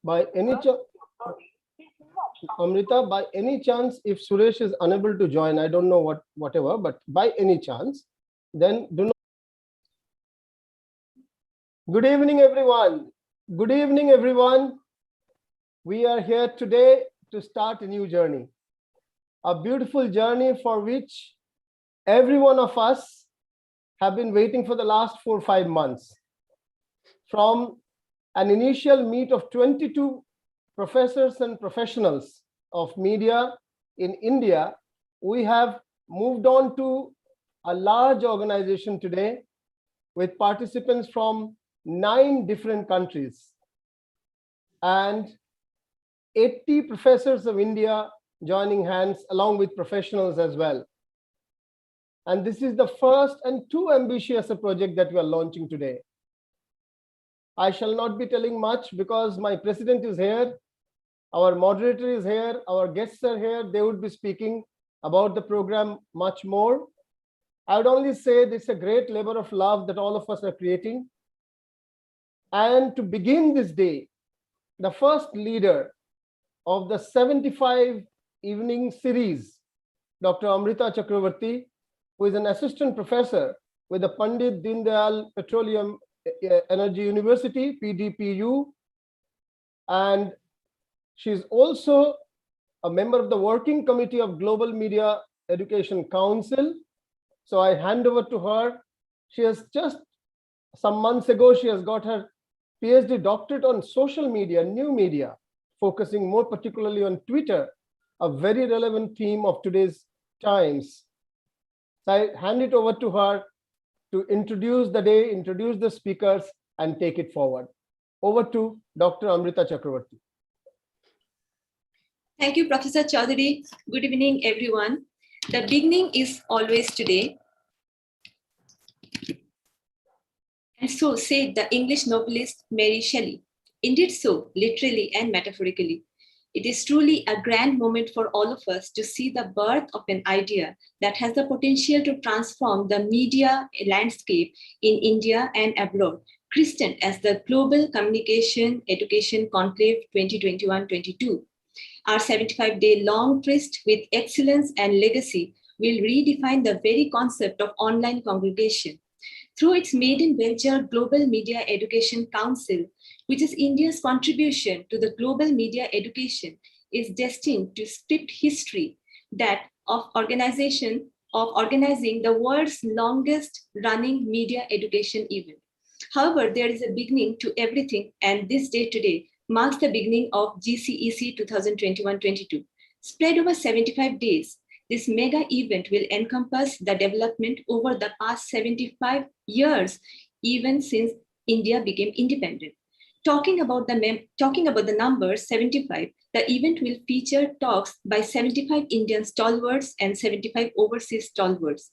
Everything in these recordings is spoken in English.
By any chance, Amrita, by any chance, if Suresh is unable to join, I don't know whatever, but by any chance, then do not. Good evening, everyone. Good evening, everyone. We are here today to start a new journey, a beautiful journey for which every one of us have been waiting for the last 4 or 5 months. From an initial meet of 22 professors and professionals of media in India, we have moved on to a large organization today with participants from 9 different countries and 80 professors of India joining hands along with professionals as well. And this is the first and too ambitious a project that we are launching today. I shall not be telling much because my president is here, our moderator is here, our guests are here. They would be speaking about the program much more. I would only say this is a great labor of love that all of us are creating. And to begin this day, the first leader of the 75 evening series, Dr. Amrita Chakravarti, who is an assistant professor with the Pandit Deen Dayal Petroleum Energy University, PDPU, and she's also a member of the working committee of Global Media Education Council. So I hand over to her. She has just some months ago, she has got her PhD doctorate on social media, new media, focusing more particularly on Twitter, a very relevant theme of today's times. So I hand it over to her to introduce the day, introduce the speakers, and take it forward. Over to Dr. Amrita Chakravarti. Thank you, Professor Chaudhary. Good evening, everyone. The beginning is always today. And so said the English novelist Mary Shelley. Indeed so, literally and metaphorically. It is truly a grand moment for all of us to see the birth of an idea that has the potential to transform the media landscape in India and abroad, christened as the Global Communication Education Conclave 2021-22. Our 75-day-long tryst with excellence and legacy will redefine the very concept of online congregation. Through its maiden venture, Global Media Education Council, which is India's contribution to the global media education, is destined to script history that of organizing the world's longest running media education event. However, there is a beginning to everything, and this day today marks the beginning of GCEC 2021-22. Spread over 75 days, this mega event will encompass the development over the past 75 years, even since India became independent. Talking about the number 75, the event will feature talks by 75 Indian stalwarts and 75 overseas stalwarts.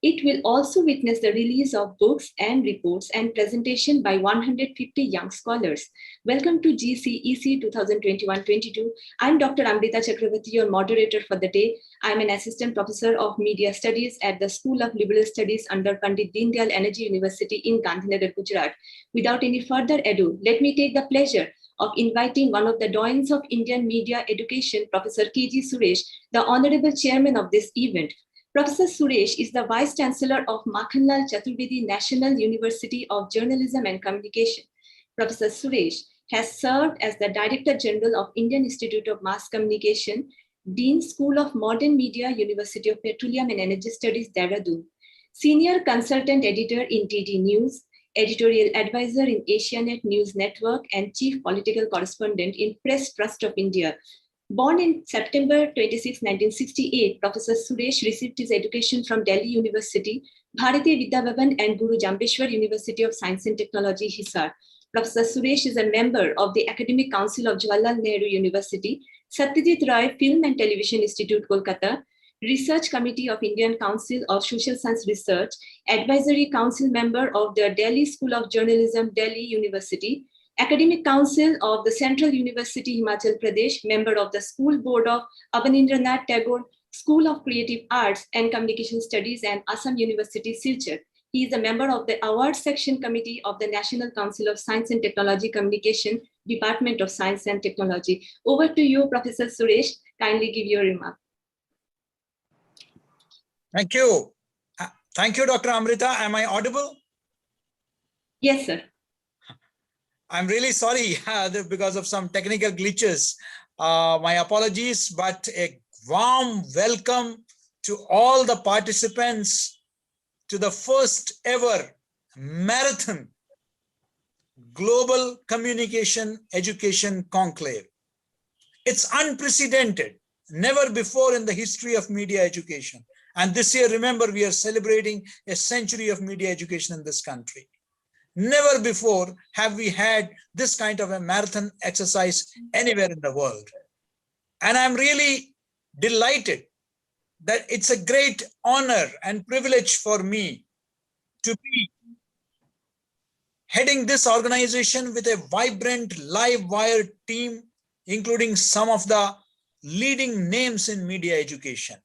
It will also witness the release of books and reports and presentation by 150 young scholars. Welcome to GCEC 2021-22. I'm Dr. Amrita Chakravarti, your moderator for the day. I'm an assistant professor of media studies at the School of Liberal Studies under Pandit Deen Dayal Energy University in Gandhinagar, Gujarat. Without any further ado, let me take the pleasure of inviting one of the doyens of Indian media education, Professor K.G. Suresh, the honorable chairman of this event. Professor Suresh is the Vice Chancellor of Makhanlal Chaturvedi National University of Journalism and Communication. Professor Suresh has served as the Director General of Indian Institute of Mass Communication, Dean School of Modern Media, University of Petroleum and Energy Studies, Dehradun, Senior Consultant Editor in DD News, Editorial Advisor in Asianet News Network, and Chief Political Correspondent in Press Trust of India. Born in September 26, 1968, Professor Suresh received his education from Delhi University, Bharati Vidya Bhavan, and Guru Jambeshwar University of Science and Technology, Hisar. Professor Suresh is a member of the Academic Council of Jawaharlal Nehru University, Satyajit Ray Film and Television Institute, Kolkata, Research Committee of Indian Council of Social Science Research, Advisory Council member of the Delhi School of Journalism, Delhi University, Academic Council of the Central University, Himachal Pradesh, member of the School Board of Abanindranath Tagore School of Creative Arts and Communication Studies and Assam University, Silchar. He is a member of the Awards Section Committee of the National Council of Science and Technology Communication, Department of Science and Technology. Over to you, Professor Suresh. Kindly give your remark. Thank you. Thank you, Dr. Amrita. Am I audible? Yes, sir. I'm really sorry because of some technical glitches. My apologies, but a warm welcome to all the participants to the first ever marathon Global Communication Education Conclave. It's unprecedented, never before in the history of media education. And this year, remember, we are celebrating a century of media education in this country. Never before have we had this kind of a marathon exercise anywhere in the world. And I'm really delighted that it's a great honor and privilege for me to be heading this organization with a vibrant live wire team, including some of the leading names in media education.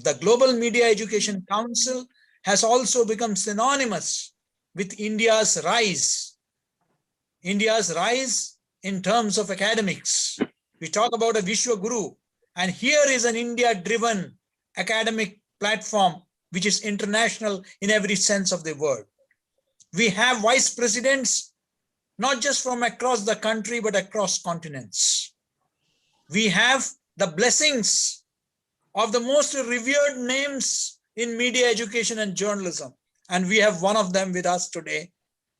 The Global Media Education Council has also become synonymous with India's rise. India's rise in terms of academics. We talk about a Vishwa Guru, and here is an India-driven academic platform which is international in every sense of the word. We have vice presidents, not just from across the country, but across continents. We have the blessings of the most revered names in media education and journalism. And we have one of them with us today,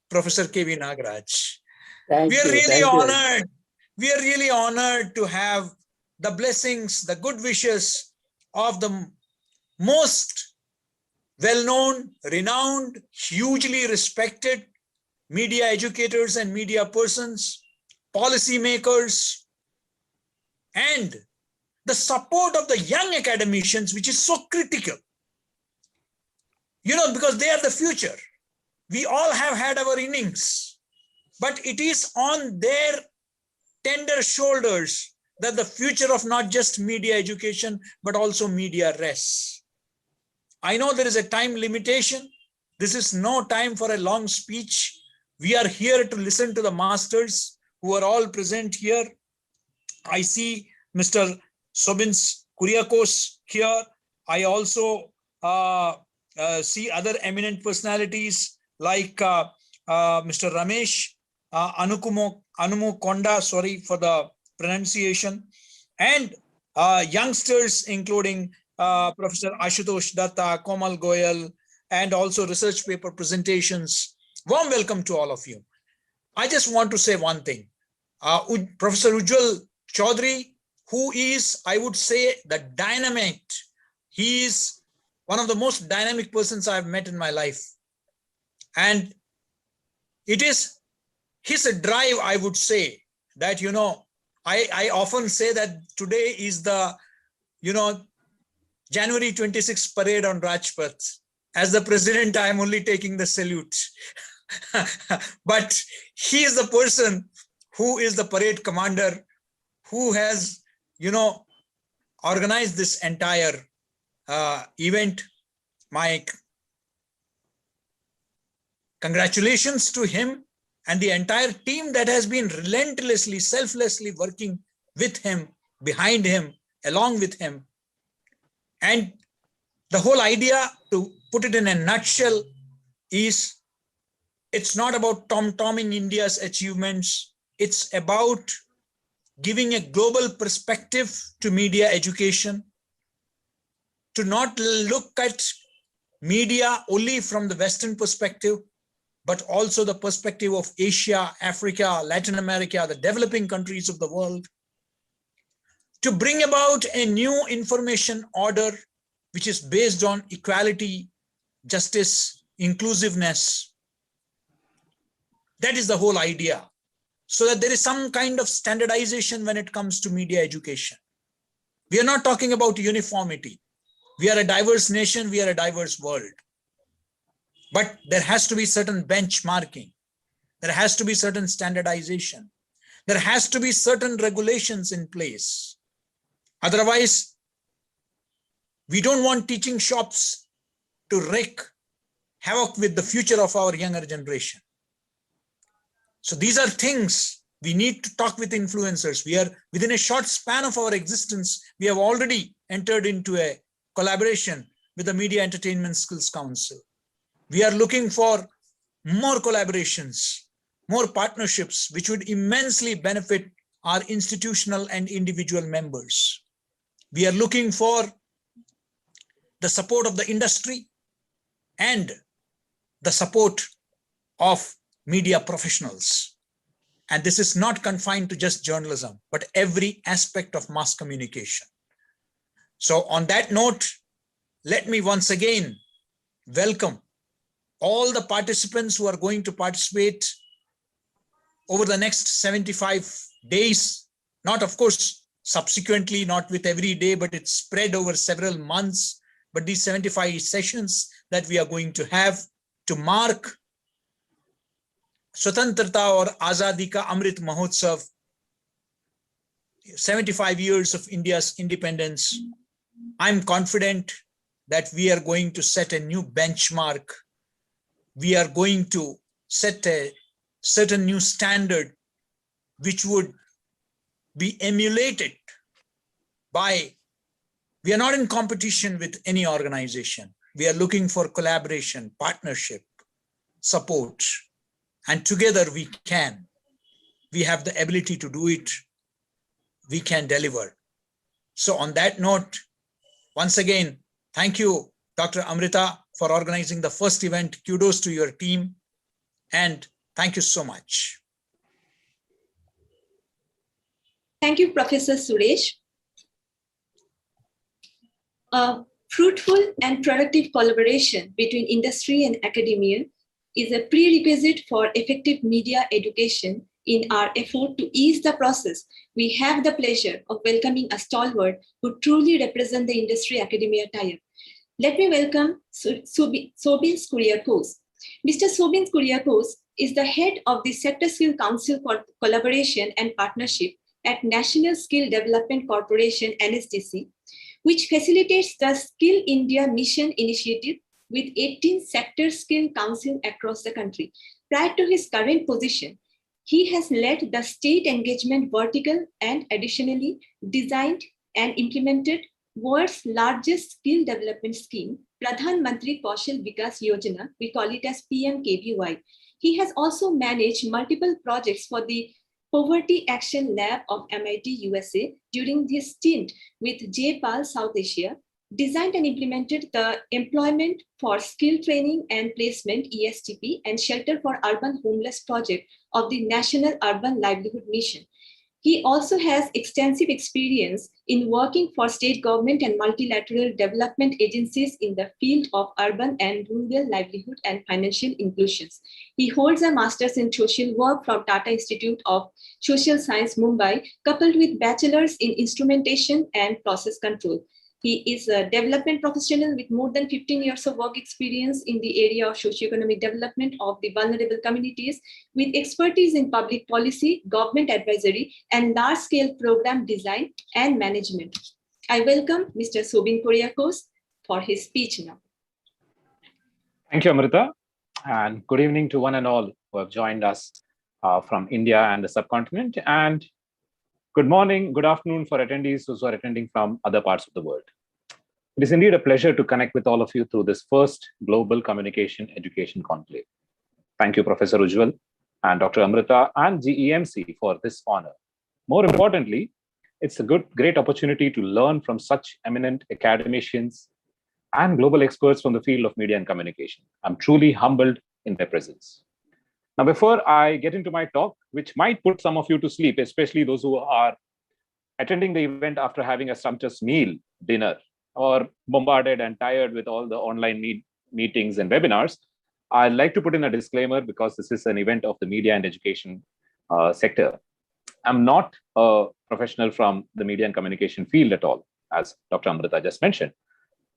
Professor K.V. Nagaraj. We are really honored. We are really honored to have the blessings, the good wishes of the most well-known, renowned, hugely respected media educators and media persons, policymakers, and the support of the young academicians, which is so critical. Because they are the future. We all have had our innings, but it is on their tender shoulders that the future of not just media education, but also media rests. I know there is a time limitation. This is no time for a long speech. We are here to listen to the masters who are all present here. I see Mr. Sobins Kuriakos here. I also see other eminent personalities like Mr. Ramesh Anumu Konda, sorry for the pronunciation, and youngsters including Professor Ashutosh Datta, Komal Goyal, and also research paper presentations. Warm welcome to all of you. I just want to say one thing. Professor Ujjwal Chaudhary, who is, I would say, the dynamite. He is one of the most dynamic persons I've met in my life. And it is his drive, I would say, that, I often say that today is the, January 26th parade on Rajpath. As the president, I'm only taking the salute. But he is the person who is the parade commander, who has, organized this entire event. My congratulations to him and the entire team that has been relentlessly, selflessly working with him, behind him, along with him. And the whole idea, to put it in a nutshell, is it's not about tom-tomming India's achievements. It's about giving a global perspective to media education, to not look at media only from the Western perspective, but also the perspective of Asia, Africa, Latin America, the developing countries of the world, to bring about a new information order, which is based on equality, justice, inclusiveness. That is the whole idea. So that there is some kind of standardization when it comes to media education. We are not talking about uniformity. We are a diverse nation, we are a diverse world. But there has to be certain benchmarking. There has to be certain standardization. There has to be certain regulations in place. Otherwise, we don't want teaching shops to wreak havoc with the future of our younger generation. So these are things We need to talk with influencers. We are within a short span of our existence, we have already entered into a collaboration with the Media Entertainment Skills Council. We are looking for more collaborations, more partnerships, which would immensely benefit our institutional and individual members. We are looking for the support of the industry and the support of media professionals. And this is not confined to just journalism, but every aspect of mass communication. So on that note, let me once again welcome all the participants who are going to participate over the next 75 days, not of course subsequently, not with every day, but it's spread over several months. But these 75 sessions that we are going to have to mark Swatantrata or Azadi Ka Amrit Mahotsav, 75 years of India's independence. I'm confident that we are going to set a new benchmark. We are going to set a certain new standard which would be emulated by, we are not in competition with any organization. We are looking for collaboration, partnership, support, and together we can. We have the ability to do it. We can deliver. So on that note, once again, thank you, Dr. Amrita, for organizing the first event. Kudos to your team. And thank you so much. Thank you, Professor Suresh. A fruitful and productive collaboration between industry and academia is a prerequisite for effective media education. In our effort to ease the process, we have the pleasure of welcoming a stalwart who truly represents the industry-academia tie-up. Let me welcome Sobin Kuriakose. Mr. Sobin Kuriakose is the head of the Sector Skill Council for Collaboration and Partnership at National Skill Development Corporation, NSDC, which facilitates the Skill India Mission Initiative with 18 sector skill councils across the country. Prior to his current position, he has led the state engagement vertical and additionally designed and implemented world's largest skill development scheme, Pradhan Mantri Kaushal Vikas Yojana. We call it as PMKVY. He has also managed multiple projects for the Poverty Action Lab of MIT USA during his stint with JPAL South Asia, designed and implemented the Employment for Skill Training and Placement ESTP and Shelter for Urban Homeless project of the National Urban Livelihood Mission. He also has extensive experience in working for state government and multilateral development agencies in the field of urban and rural livelihood and financial inclusions. He holds a master's in social work from Tata Institute of Social Science, Mumbai, coupled with bachelor's in instrumentation and process control. He is a development professional with more than 15 years of work experience in the area of socioeconomic development of the vulnerable communities, with expertise in public policy, government advisory, and large-scale program design and management. I welcome Mr. Sobin Kuriakose for his speech now. Thank you, Amrita, and good evening to one and all who have joined us from India and the subcontinent, and good morning, good afternoon for attendees who are attending from other parts of the world. It is indeed a pleasure to connect with all of you through this first Global Communication Education Conclave. Thank you, Professor Ujjwal and Dr. Amrita and GEMC for this honor. More importantly, it's a great opportunity to learn from such eminent academicians and global experts from the field of media and communication. I'm truly humbled in their presence. Now, before I get into my talk, which might put some of you to sleep, especially those who are attending the event after having a sumptuous meal, dinner, or bombarded and tired with all the online meetings and webinars, I'd like to put in a disclaimer because this is an event of the media and education sector. I'm not a professional from the media and communication field at all, as Dr. Amrita just mentioned.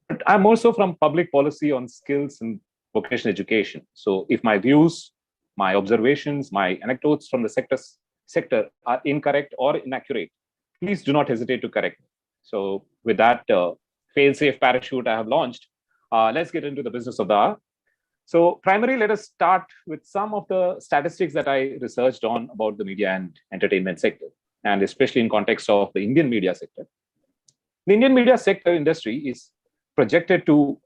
But I'm also from public policy on skills and vocational education. So if my views, my observations, my anecdotes from the sector are incorrect or inaccurate, please do not hesitate to correct me. So with that fail-safe parachute I have launched, let's get into the business of the hour. So primarily, let us start with some of the statistics that I researched on about the media and entertainment sector, and especially in context of the Indian media sector. The Indian media sector industry is projected to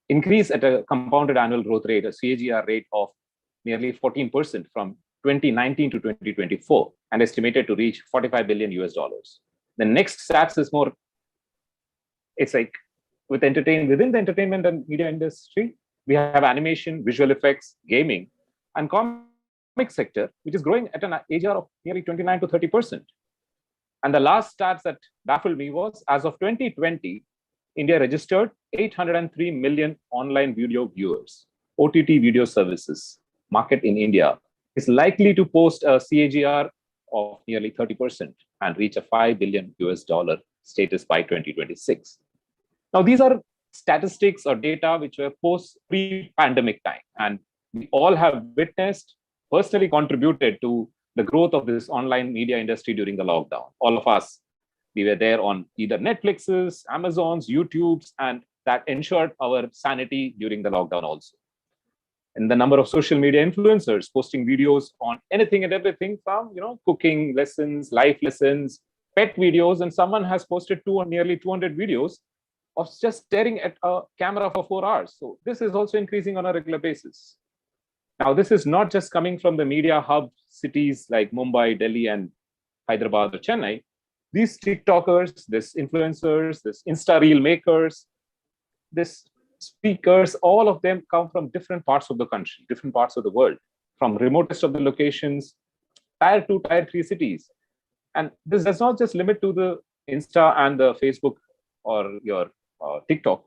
increase at a compounded annual growth rate, a CAGR rate of nearly 14% from 2019 to 2024, and estimated to reach 45 billion US dollars. The next stats is more, it's like within the entertainment and media industry, we have animation, visual effects, gaming, and comic sector, which is growing at an AGR of nearly 29 to 30%. And the last stats that baffled me was, as of 2020, India registered 803 million online video viewers. OTT video services market in India is likely to post a CAGR of nearly 30% and reach a 5 billion US dollar status by 2026. Now, these are statistics or data which were post pre-pandemic time, and we all have witnessed, personally contributed to the growth of this online media industry during the lockdown. All of us, we were there on either Netflix's, Amazon's, YouTube's, and that ensured our sanity during the lockdown also. And the number of social media influencers posting videos on anything and everything from, cooking lessons, life lessons, pet videos, and someone has posted nearly 200 videos of just staring at a camera for 4 hours. So this is also increasing on a regular basis. Now, this is not just coming from the media hub cities like Mumbai, Delhi, and Hyderabad or Chennai. These TikTokers, these influencers, these Insta reel makers, these speakers, all of them come from different parts of the country, different parts of the world, from remotest of the locations, tier 2, tier 3 cities. And this does not just limit to the Insta and the Facebook or your TikTok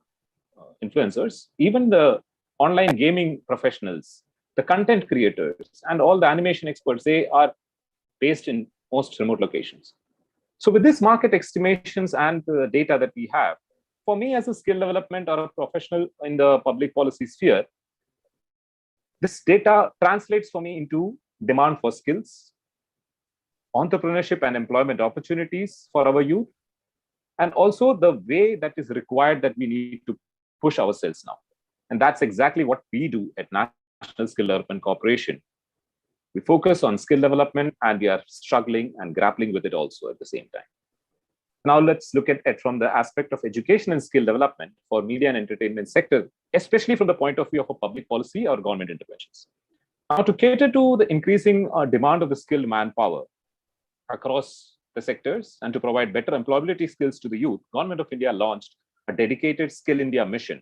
influencers. Even the online gaming professionals, the content creators, and all the animation experts, they are based in most remote locations. So with these market estimations and the data that we have, for me as a skill development or a professional in the public policy sphere, this data translates for me into demand for skills, entrepreneurship and employment opportunities for our youth, and also the way that is required that we need to push ourselves now. And that's exactly what we do at National Skill Development Corporation. We focus on skill development, and we are struggling and grappling with it also at the same time. Now let's look at it from the aspect of education and skill development for media and entertainment sector, especially from the point of view of a public policy or government interventions. Now, to cater to the increasing demand of the skilled manpower across the sectors and to provide better employability skills to the youth, Government of India launched a dedicated Skill India mission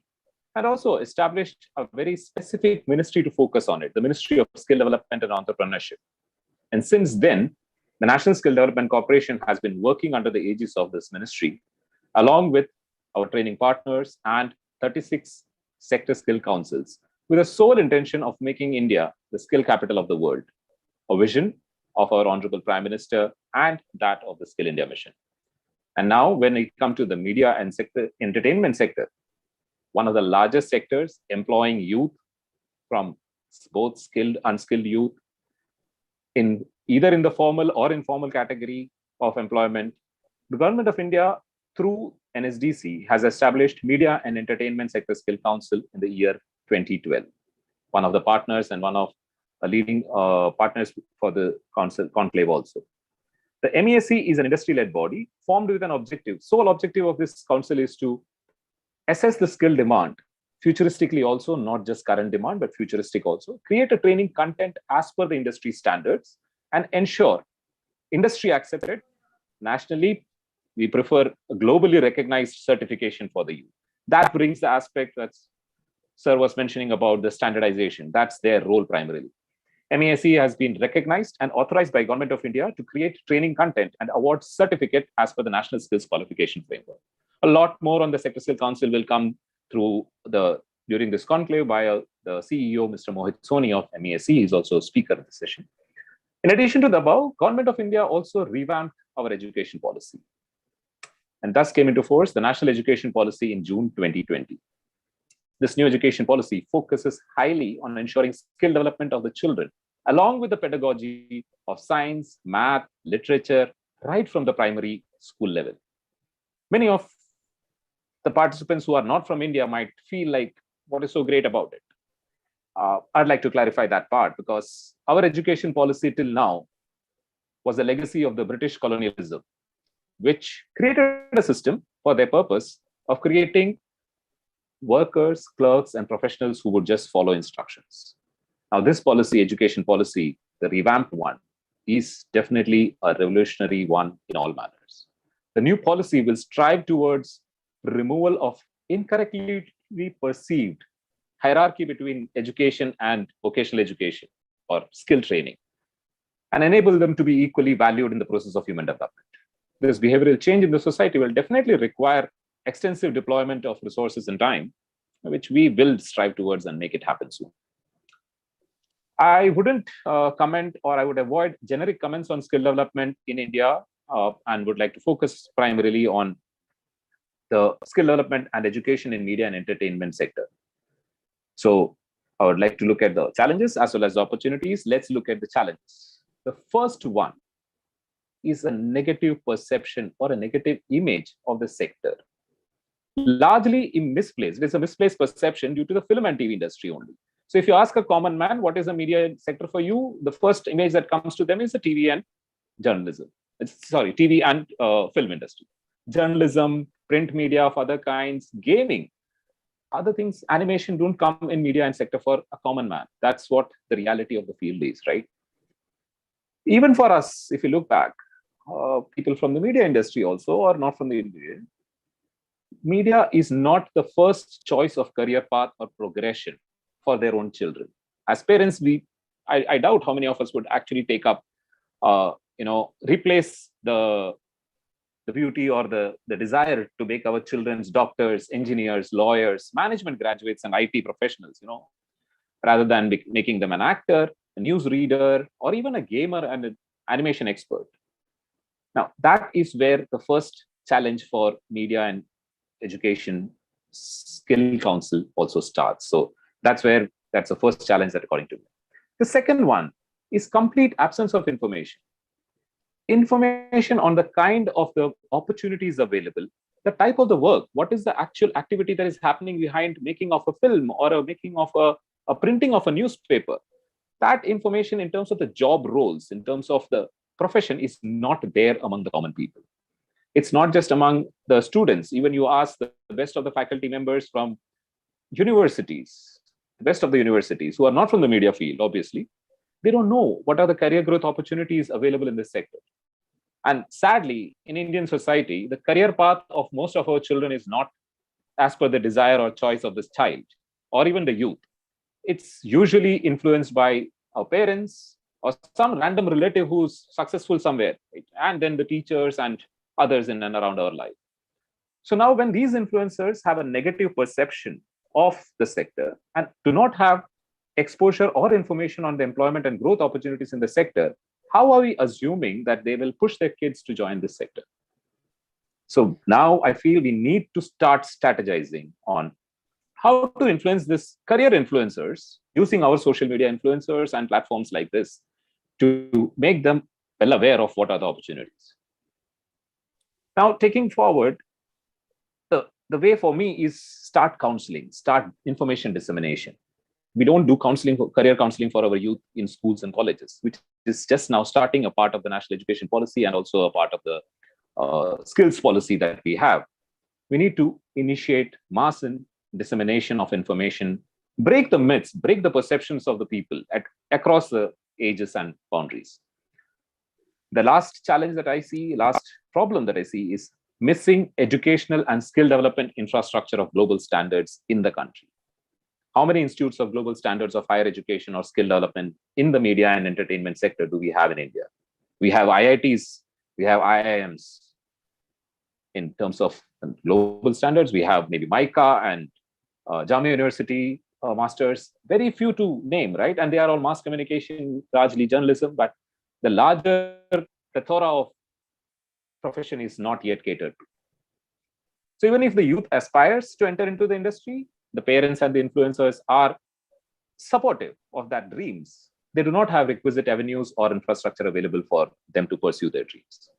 and also established a very specific ministry to focus on it, the Ministry of Skill Development and Entrepreneurship. And since then, the National Skill Development Corporation has been working under the aegis of this ministry, along with our training partners and 36 sector skill councils, with the sole intention of making India the skill capital of the world, a vision of our Honorable Prime Minister and that of the Skill India mission. And now, when we come to the media and entertainment sector, one of the largest sectors employing youth from both skilled, unskilled youth, in either in the formal or informal category of employment, the Government of India, through NSDC, has established Media and Entertainment Sector Skill Council in the year 2012. One of the partners and one of the leading partners for the conclave also. The MESC is an industry-led body formed with an objective. Sole objective of this council is to assess the skill demand, futuristically also, not just current demand, but futuristic also, create a training content as per the industry standards, and ensure industry accepted. Nationally, we prefer a globally recognized certification for the youth. That brings the aspect that Sir was mentioning about the standardization. That's their role primarily. MESC has been recognized and authorized by Government of India to create training content and award certificate as per the National Skills Qualification Framework. A lot more on the Sector Skill Council will come through during this conclave by the CEO, Mr. Mohit Soni of MESC. He is also a speaker at the session. In addition to the above, Government of India also revamped our education policy, and thus came into force the National Education Policy in June 2020. This new education policy focuses highly on ensuring skill development of the children, along with the pedagogy of science, math, literature, right from the primary school level. Many of the participants who are not from India might feel like, what is so great about it? I'd like to clarify that part, because our education policy till now was a legacy of the British colonialism, which created a system for their purpose of creating workers, clerks, and professionals who would just follow instructions. Now, this policy, education policy, the revamped one, is definitely a revolutionary one in all manners. The new policy will strive towards removal of incorrectly perceived hierarchy between education and vocational education or skill training, and enable them to be equally valued in the process of human development. This behavioral change in the society will definitely require extensive deployment of resources and time, which we will strive towards and make it happen soon. I wouldn't comment, or I would avoid generic comments on skill development in India, and would like to focus primarily on the skill development and education in media and entertainment sector. So I would like to look at the challenges as well as the opportunities. Let's look at the challenges. The first one is a negative perception or a negative image of the sector. Largely misplaced. It is a misplaced perception due to the film and TV industry only. So if you ask a common man, what is the media sector for you? The first image that comes to them is the TV and journalism. TV and film industry. Journalism, print media of other kinds, gaming, other things, animation don't come in media and sector for a common man. That's what the reality of the field is, right? Even for us, if you look back, people from the media industry also, or not from the media is not the first choice of career path or progression for their own children. As parents, I doubt how many of us would actually take up, replace the beauty or the desire to make our children's doctors, engineers, lawyers, management graduates, and IT professionals, rather than making them an actor, a news reader, or even a gamer and an animation expert. Now, that is where the first challenge for media and education skill council also starts. So that's the first challenge that according to me. The second one is complete absence of information. Information on the kind of the opportunities available, the type of the work, what is the actual activity that is happening behind making of a film or a making of a printing of a newspaper. That information in terms of the job roles, in terms of the profession, is not there among the common people. It's not just among the students. Even you ask the best of the faculty members from universities, the best of the universities who are not from the media field, obviously, they don't know what are the career growth opportunities available in this sector. And sadly, in Indian society, the career path of most of our children is not as per the desire or choice of this child or even the youth. It's usually influenced by our parents or some random relative who's successful somewhere, right? And then the teachers and others in and around our life. So now when these influencers have a negative perception of the sector and do not have exposure or information on the employment and growth opportunities in the sector, how are we assuming that they will push their kids to join this sector? So now I feel we need to start strategizing on how to influence this career influencers using our social media influencers and platforms like this to make them well aware of what are the opportunities. Now, taking forward, the way for me is start counseling, start information dissemination. We don't do career counseling for our youth in schools and colleges, which is just now starting a part of the national education policy and also a part of the skills policy that we have. We need to initiate mass dissemination of information, break the myths, break the perceptions of the people across the ages and boundaries. The last challenge that I see, last problem that I see is missing educational and skill development infrastructure of global standards in the country. How many institutes of global standards of higher education or skill development in the media and entertainment sector do we have in India? We have IITs, we have IIMs. In terms of global standards, we have maybe MICA and Jamia University masters, very few to name, right? And they are all mass communication, largely journalism, but the larger plethora of profession is not yet catered to. So even if the youth aspires to enter into the industry, the parents and the influencers are supportive of that dreams. They do not have requisite avenues or infrastructure available for them to pursue their dreams.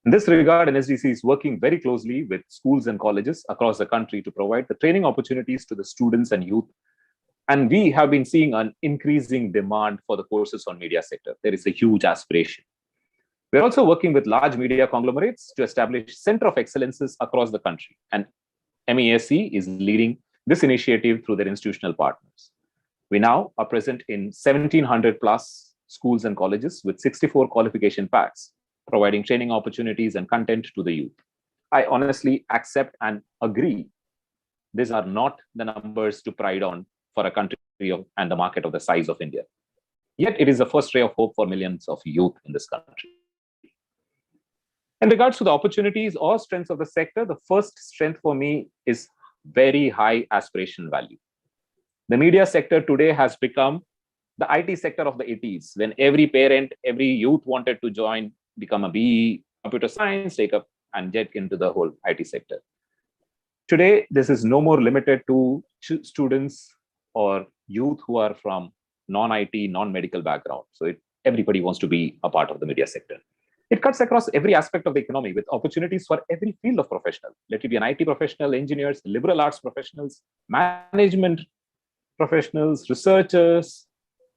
In this regard, NSDC is working very closely with schools and colleges across the country to provide the training opportunities to the students and youth And we have been seeing an increasing demand for the courses on media sector. There is a huge aspiration. We're also working with large media conglomerates to establish center of excellences across the country. And MESC is leading this initiative through their institutional partners. We now are present in 1,700 plus schools and colleges with 64 qualification packs, providing training opportunities and content to the youth. I honestly accept and agree. These are not the numbers to pride on for a country and the market of the size of India. Yet it is the first ray of hope for millions of youth in this country. In regards to the opportunities or strengths of the sector, the first strength for me is very high aspiration value. The media sector today has become the IT sector of the 80s, when every parent, every youth wanted to join, become a BE, computer science, take up and get into the whole IT sector. Today, this is no more limited to students or youth who are from non-IT, non-medical background. So everybody wants to be a part of the media sector. It cuts across every aspect of the economy with opportunities for every field of professional. Let it be an IT professional, engineers, liberal arts professionals, management professionals, researchers,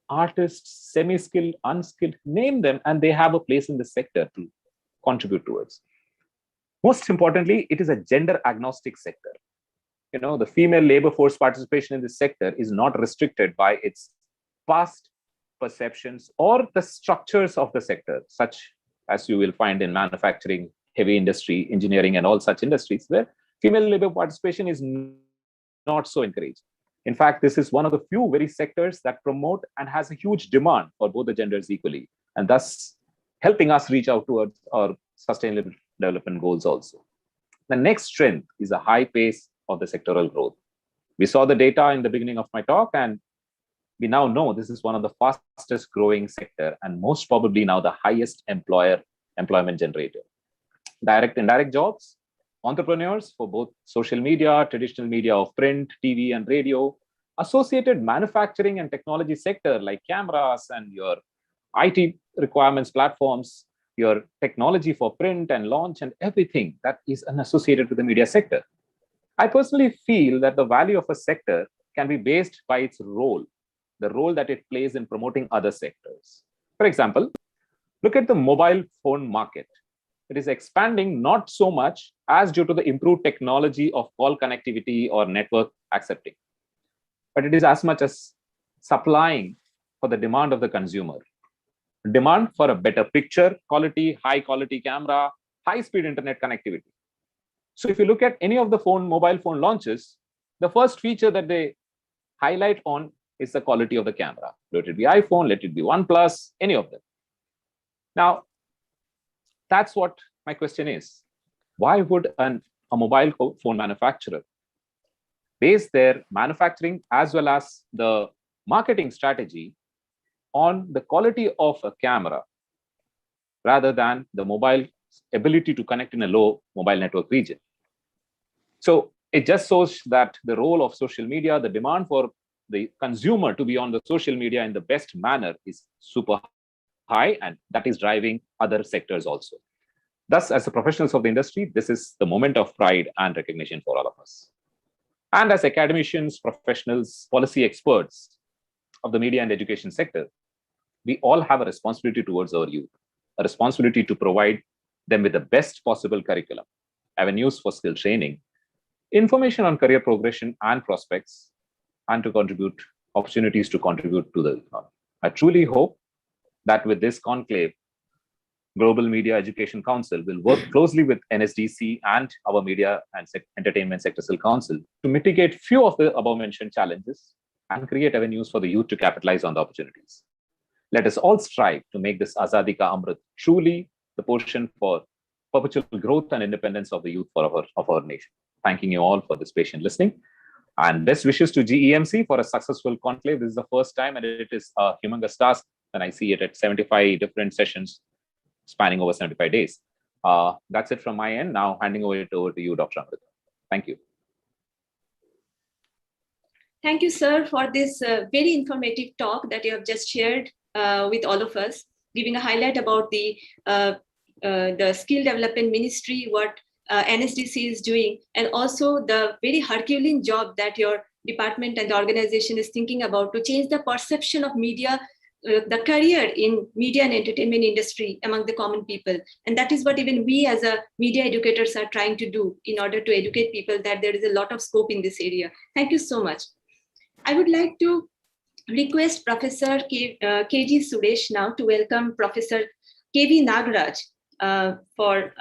artists, semi-skilled, unskilled, name them, and they have a place in the sector to contribute towards. Most importantly, it is a gender agnostic sector. The female labor force participation in this sector is not restricted by its past perceptions or the structures of the sector, such as you will find in manufacturing, heavy industry, engineering, and all such industries where female labor participation is not so encouraged. In fact, this is one of the few very sectors that promote and has a huge demand for both the genders equally, and thus helping us reach out towards our sustainable development goals also. The next strength is a high pace of the sectoral growth. We saw the data in the beginning of my talk, and we now know this is one of the fastest growing sector and most probably now the highest employment generator. Direct and indirect jobs, entrepreneurs for both social media, traditional media of print, TV and radio, associated manufacturing and technology sector like cameras and your IT requirements platforms, your technology for print and launch and everything that is associated with the media sector. I personally feel that the value of a sector can be based by its role, the role that it plays in promoting other sectors. For example, look at the mobile phone market. It is expanding not so much as due to the improved technology of call connectivity or network accepting, but it is as much as supplying for the demand of the consumer. Demand for a better picture quality, high quality camera, high speed internet connectivity. So if you look at any of the mobile phone launches, the first feature that they highlight on is the quality of the camera. Let it be iPhone, let it be OnePlus, any of them. Now, that's what my question is. Why would a mobile phone manufacturer base their manufacturing as well as the marketing strategy on the quality of a camera rather than the mobile ability to connect in a low mobile network region? So it just shows that the role of social media, the demand for the consumer to be on the social media in the best manner is super high, and that is driving other sectors also. Thus, as the professionals of the industry, this is the moment of pride and recognition for all of us. And as academicians, professionals, policy experts of the media and education sector, we all have a responsibility towards our youth, a responsibility to provide them with the best possible curriculum, avenues for skill training, information on career progression and prospects, and to contribute opportunities to contribute to the economy. I truly hope that with this conclave, Global Media Education Council will work closely with NSDC and our Media and Entertainment Sectoral Council to mitigate few of the above-mentioned challenges and create avenues for the youth to capitalize on the opportunities. Let us all strive to make this Azadi Ka Amrit truly the portion for perpetual growth and independence of the youth of our nation. Thanking you all for this patient listening. And best wishes to GEMC for a successful conclave. This is the first time, and it is a humongous task, and I see it at 75 different sessions spanning over 75 days. That's it from my end. Now handing over to you, Dr. Amrita. Thank you. Thank you, sir, for this very informative talk that you have just shared with all of us, giving a highlight about the skill development ministry, what NSDC is doing, and also the very Herculean job that your department and the organization is thinking about to change the perception of media, the career in media and entertainment industry among the common people. And that is what even we as a media educators are trying to do in order to educate people that there is a lot of scope in this area. Thank you so much. I would like to request Professor KG Suresh now to welcome Professor KV Nagaraj for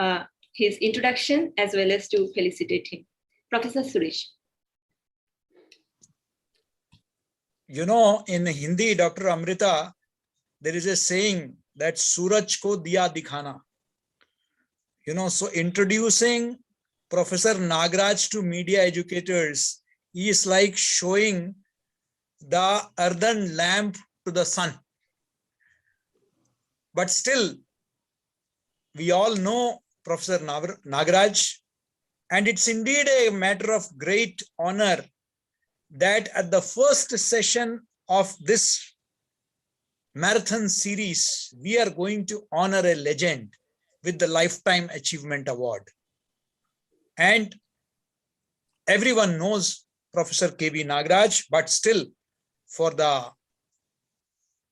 his introduction as well as to felicitate him. Professor Suresh. You know, in Hindi, Dr. Amrita, there is a saying that Suraj ko diya dikhana. You know, so introducing Professor Nagaraj to media educators is like showing the earthen lamp to the sun. But still, we all know Professor Nagaraj, and it's indeed a matter of great honor that at the first session of this marathon series, we are going to honor a legend with the Lifetime Achievement Award. And everyone knows Professor KV Nagaraj, but still,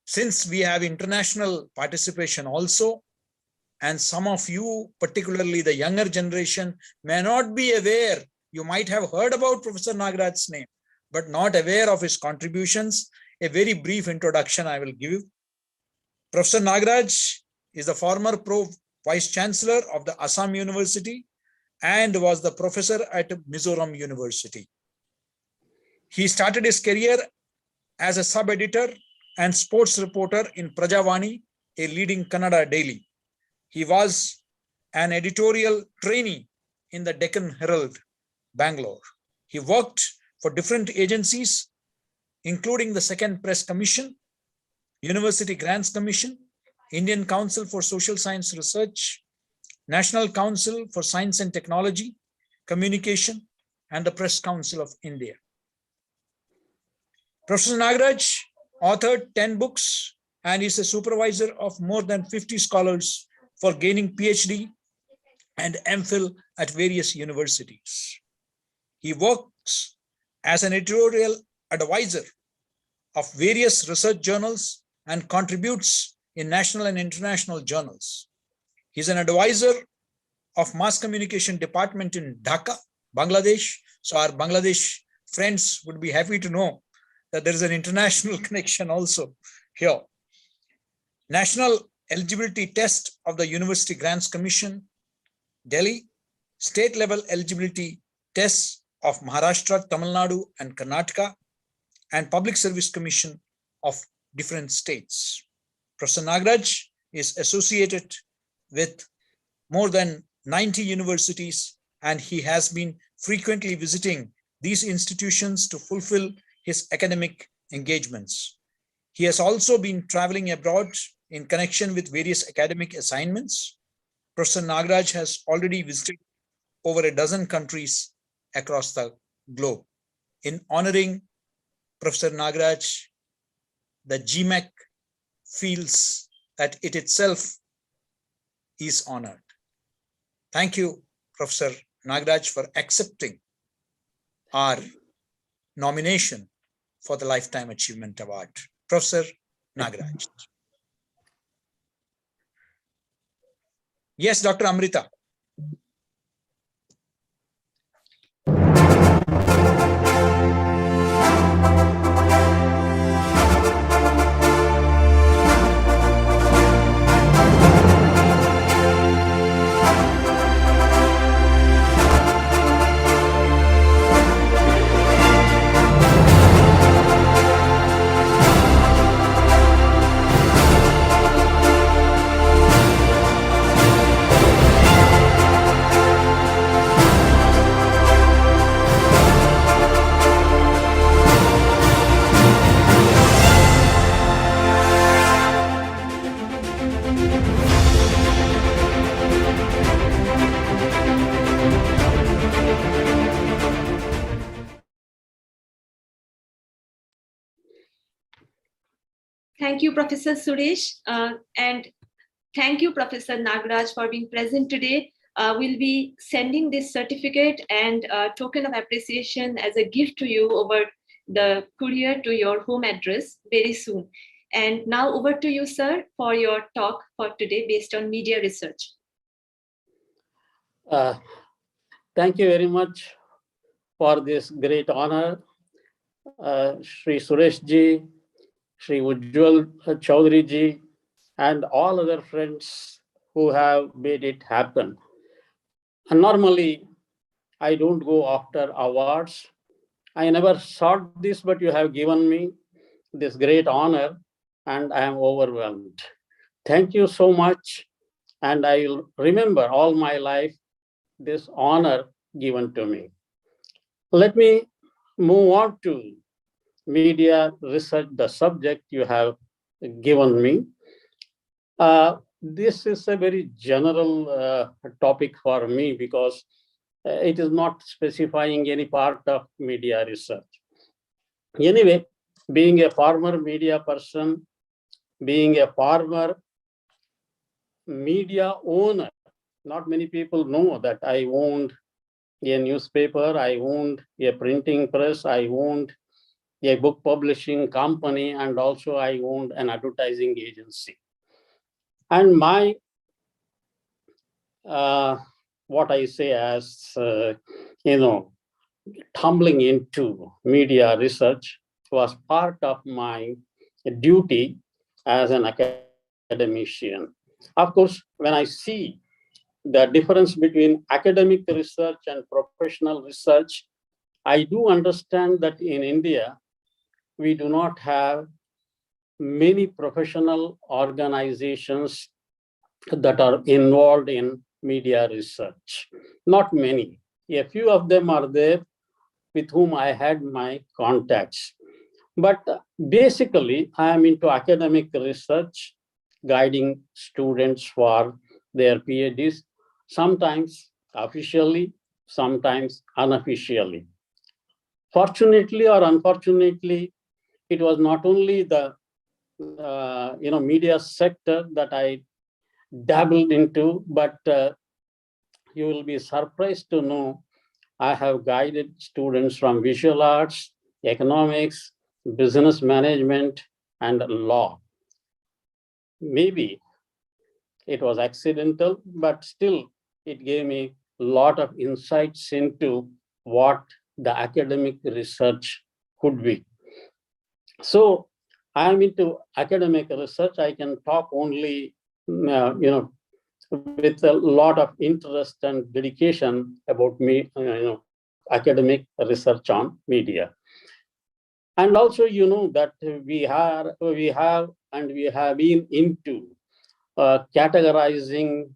since we have international participation also, and some of you, particularly the younger generation, may not be aware. You might have heard about Professor Nagaraj's name, but not aware of his contributions. A very brief introduction I will give you. Professor Nagaraj is the former Vice Chancellor of the Assam University and was the professor at Mizoram University. He started his career as a sub-editor and sports reporter in Prajavani, a leading Kannada daily. He was an editorial trainee in the Deccan Herald, Bangalore. He worked for different agencies, including the Second Press Commission, University Grants Commission, Indian Council for Social Science Research, National Council for Science and Technology, Communication, and the Press Council of India. Professor Nagaraj authored 10 books and is a supervisor of more than 50 scholars for gaining PhD and MPhil at various universities. He works as an editorial advisor of various research journals and contributes in national and international journals. He's an advisor of Mass Communication Department in Dhaka, Bangladesh. So our Bangladesh friends would be happy to know that there is an international connection also here. National Eligibility Test of the University Grants Commission, Delhi, state level eligibility tests of Maharashtra, Tamil Nadu, and Karnataka, and Public Service Commission of different states. Professor Nagaraj is associated with more than 90 universities, and he has been frequently visiting these institutions to fulfill his academic engagements. He has also been traveling abroad in connection with various academic assignments. Professor Nagaraj has already visited over a dozen countries across the globe. In honoring Professor Nagaraj, the GMAC feels that it itself is honored. Thank you, Professor Nagaraj, for accepting our nomination for the Lifetime Achievement Award. Professor Nagaraj. Yes, Dr. Amrita. Thank you, Professor Suresh. And thank you, Professor Nagaraj, for being present today. We'll be sending this certificate and token of appreciation as a gift to you over the courier to your home address very soon. And now over to you, sir, for your talk for today based on media research. Thank you very much for this great honor. Shri Suresh ji, Shri Ujjwal Chaudhary ji, and all other friends who have made it happen. And normally, I don't go after awards. I never sought this, but you have given me this great honor, and I am overwhelmed. Thank you so much, and I will remember all my life this honor given to me. Let me move on to media research, the subject you have given me. This is a very general topic for me because it is not specifying any part of media research. Anyway, being a former media person, being a former media owner, not many people know that I owned a newspaper, I owned a printing press, I owned a book publishing company, and also I owned an advertising agency. And my, what I say as, tumbling into media research was part of my duty as an academician. Of course, when I see the difference between academic research and professional research, I do understand that in India, we do not have many professional organizations that are involved in media research. Not many. A few of them are there with whom I had my contacts. But basically, I am into academic research, guiding students for their PhDs, sometimes officially, sometimes unofficially. Fortunately or unfortunately, it was not only the media sector that I dabbled into, but you will be surprised to know I have guided students from visual arts, economics, business management, and law. Maybe it was accidental, but still it gave me a lot of insights into what the academic research could be. So I am into academic research. I can talk only, with a lot of interest and dedication about me, academic research on media. And also, that we have been into categorizing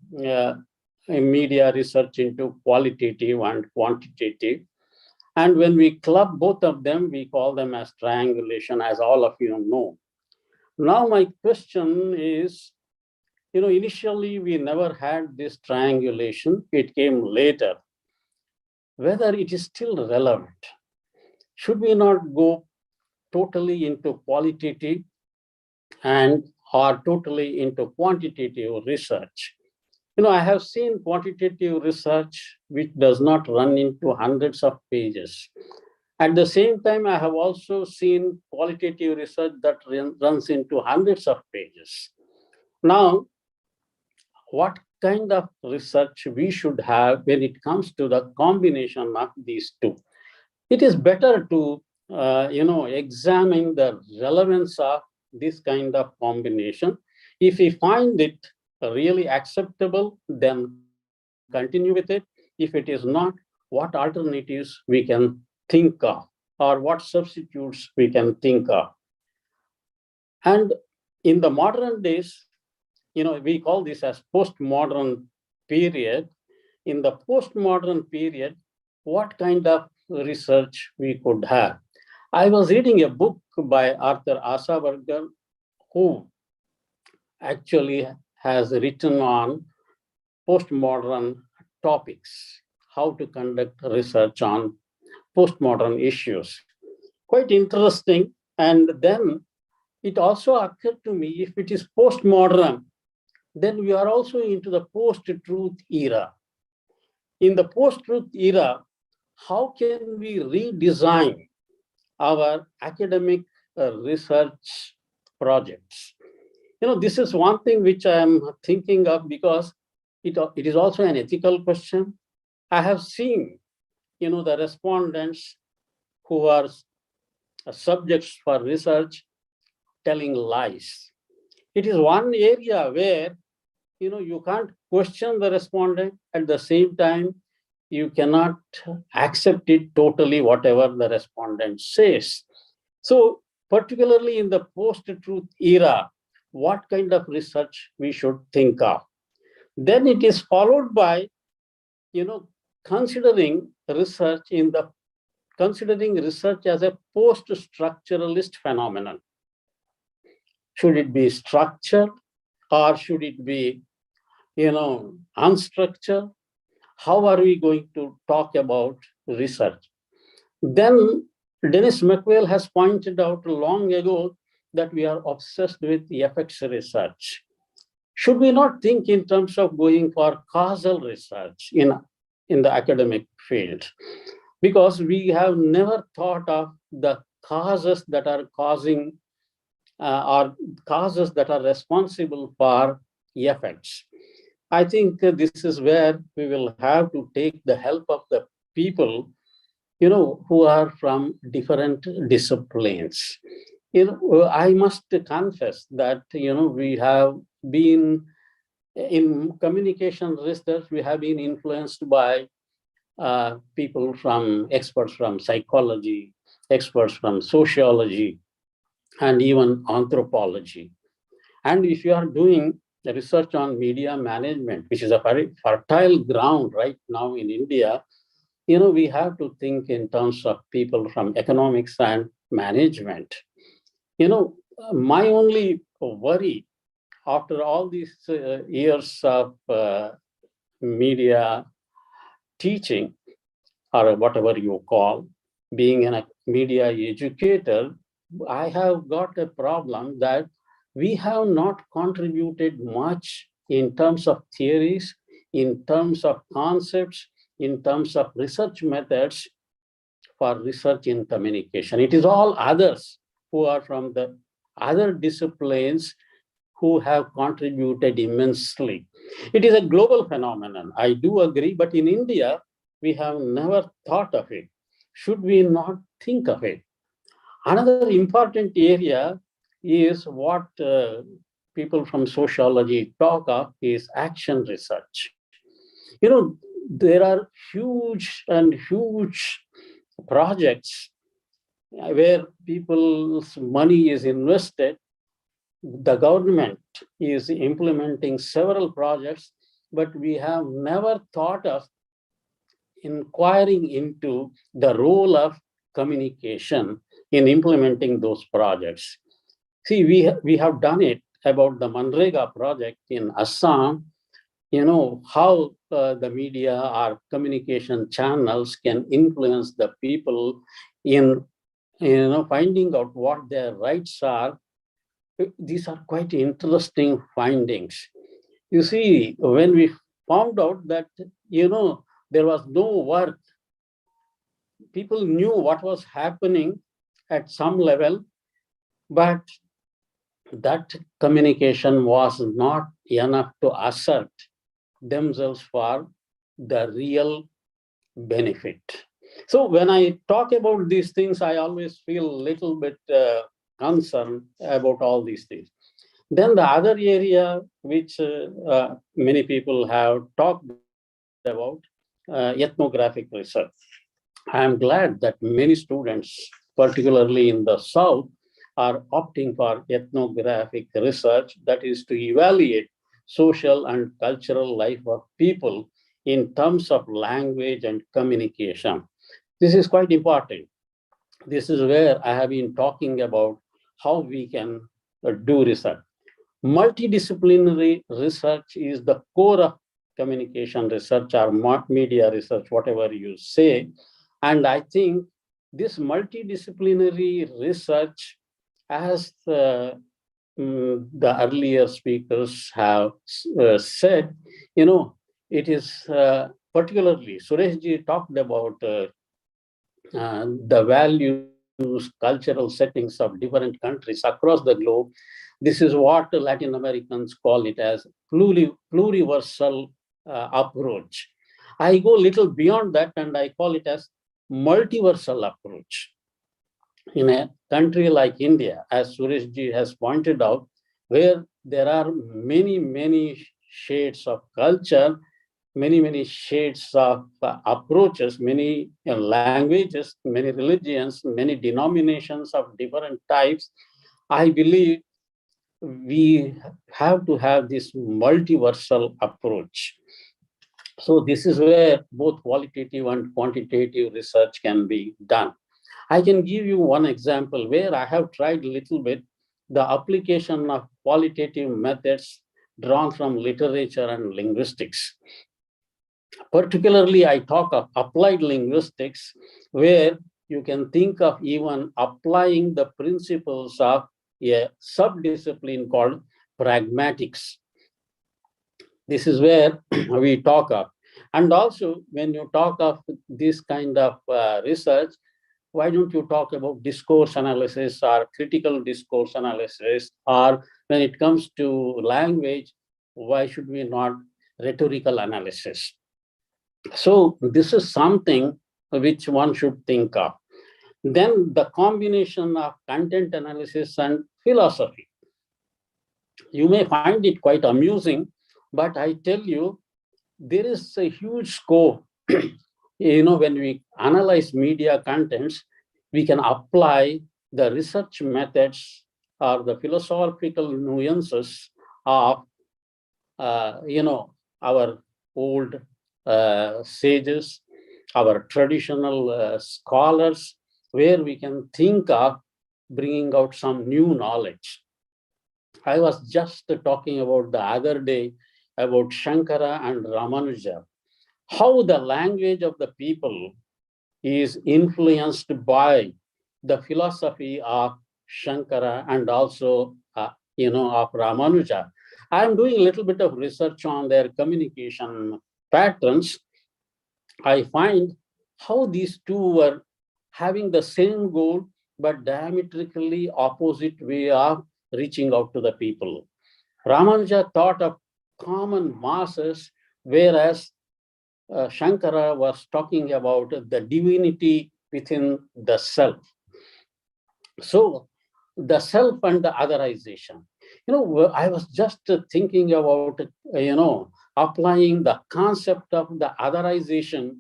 media research into qualitative and quantitative. And when we club both of them, we call them as triangulation, as all of you know. Now, my question is, initially we never had this triangulation. It came later. Whether it is still relevant? Should we not go totally into qualitative and or totally into quantitative research? I have seen quantitative research which does not run into hundreds of pages. At the same time, I have also seen qualitative research that runs into hundreds of pages. Now, what kind of research we should have when it comes to the combination of these two? It is better to examine the relevance of this kind of combination. If we find it really acceptable, then continue with it. If it is not, what alternatives we can think of, or what substitutes we can think of. And in the modern days, we call this as postmodern period. In the postmodern period, what kind of research we could have? I was reading a book by Arthur Asaberger, who actually has written on postmodern topics, how to conduct research on postmodern issues. Quite interesting. And then it also occurred to me, if it is postmodern, then we are also into the post-truth era. In the post-truth era, how can we redesign our academic research projects. This is one thing which I am thinking of, because it is also an ethical question. I have seen, the respondents who are subjects for research telling lies. It is one area where, you can't question the respondent. At the same time, you cannot accept it totally, whatever the respondent says. So particularly in the post-truth era, what kind of research we should think of? Then it is followed by, considering research as a post-structuralist phenomenon. Should it be structured, or should it be, unstructured? How are we going to talk about research? Then Dennis McWell has pointed out long ago that we are obsessed with the effects research. Should we not think in terms of going for causal research in the academic field? Because we have never thought of the causes that are causing or causes that are responsible for effects. I think this is where we will have to take the help of the people, who are from different disciplines. I must confess that, we have been in communication research, we have been influenced by people experts from psychology, experts from sociology, and even anthropology. And if you are doing research on media management, which is a very fertile ground right now in India, we have to think in terms of people from economics and management. My only worry after all these years of media teaching, or whatever you call, being a media educator, I have got a problem that we have not contributed much in terms of theories, in terms of concepts, in terms of research methods for research in communication. It is all others who are from the other disciplines who have contributed immensely. It is a global phenomenon, I do agree, but in India, we have never thought of it. Should we not think of it? Another important area is what people from sociology talk of is action research. There are huge projects where people's money is invested. The government is implementing several projects, but we have never thought of inquiring into the role of communication in implementing those projects. See, we have done it about the Manrega project in Assam, how the media or communication channels can influence the people in, finding out what their rights are. These are quite interesting findings. You see, when we found out that, there was no work, people knew what was happening at some level, but that communication was not enough to assert themselves for the real benefit. So when I talk about these things, I always feel a little bit concerned about all these things. Then the other area which many people have talked about, ethnographic research. I am glad that many students, particularly in the South, are opting for ethnographic research, that is to evaluate social and cultural life of people in terms of language and communication. This is quite important. This is where I have been talking about how we can do research. Multidisciplinary research is the core of communication research or media research, whatever you say. And I think this multidisciplinary research, as the earlier speakers have said, it is particularly, Sureshji talked about the values cultural settings of different countries across the globe. This is what Latin Americans call it as pluriversal approach. I go a little beyond that and I call it as multiversal approach. In a country like India, as Sureshji has pointed out, where there are many shades of culture, many shades of approaches, many languages, many religions, many denominations of different types, I believe we have to have this multiversal approach. So this is where both qualitative and quantitative research can be done. I can give you one example where I have tried a little bit the application of qualitative methods drawn from literature and linguistics. Particularly, I talk of applied linguistics, where you can think of even applying the principles of a subdiscipline called pragmatics. This is where we talk of. And also, when you talk of this kind of research, why don't you talk about discourse analysis or critical discourse analysis? Or when it comes to language, why should we not rhetorical analysis? So this is something which one should think of. Then the combination of content analysis and philosophy. You may find it quite amusing, but I tell you, there is a huge scope. When we analyze media contents, we can apply the research methods or the philosophical nuances of, our old sages, our traditional scholars, where we can think of bringing out some new knowledge. I was just talking about the other day about Shankara and Ramanuja, how the language of the people is influenced by the philosophy of Shankara and also, of Ramanuja. I'm doing a little bit of research on their communication patterns. I find how these two were having the same goal, but diametrically opposite way of reaching out to the people. Ramanuja thought of common masses, whereas Shankara was talking about the divinity within the self. So the self and the otherization. I was just thinking about, applying the concept of the otherization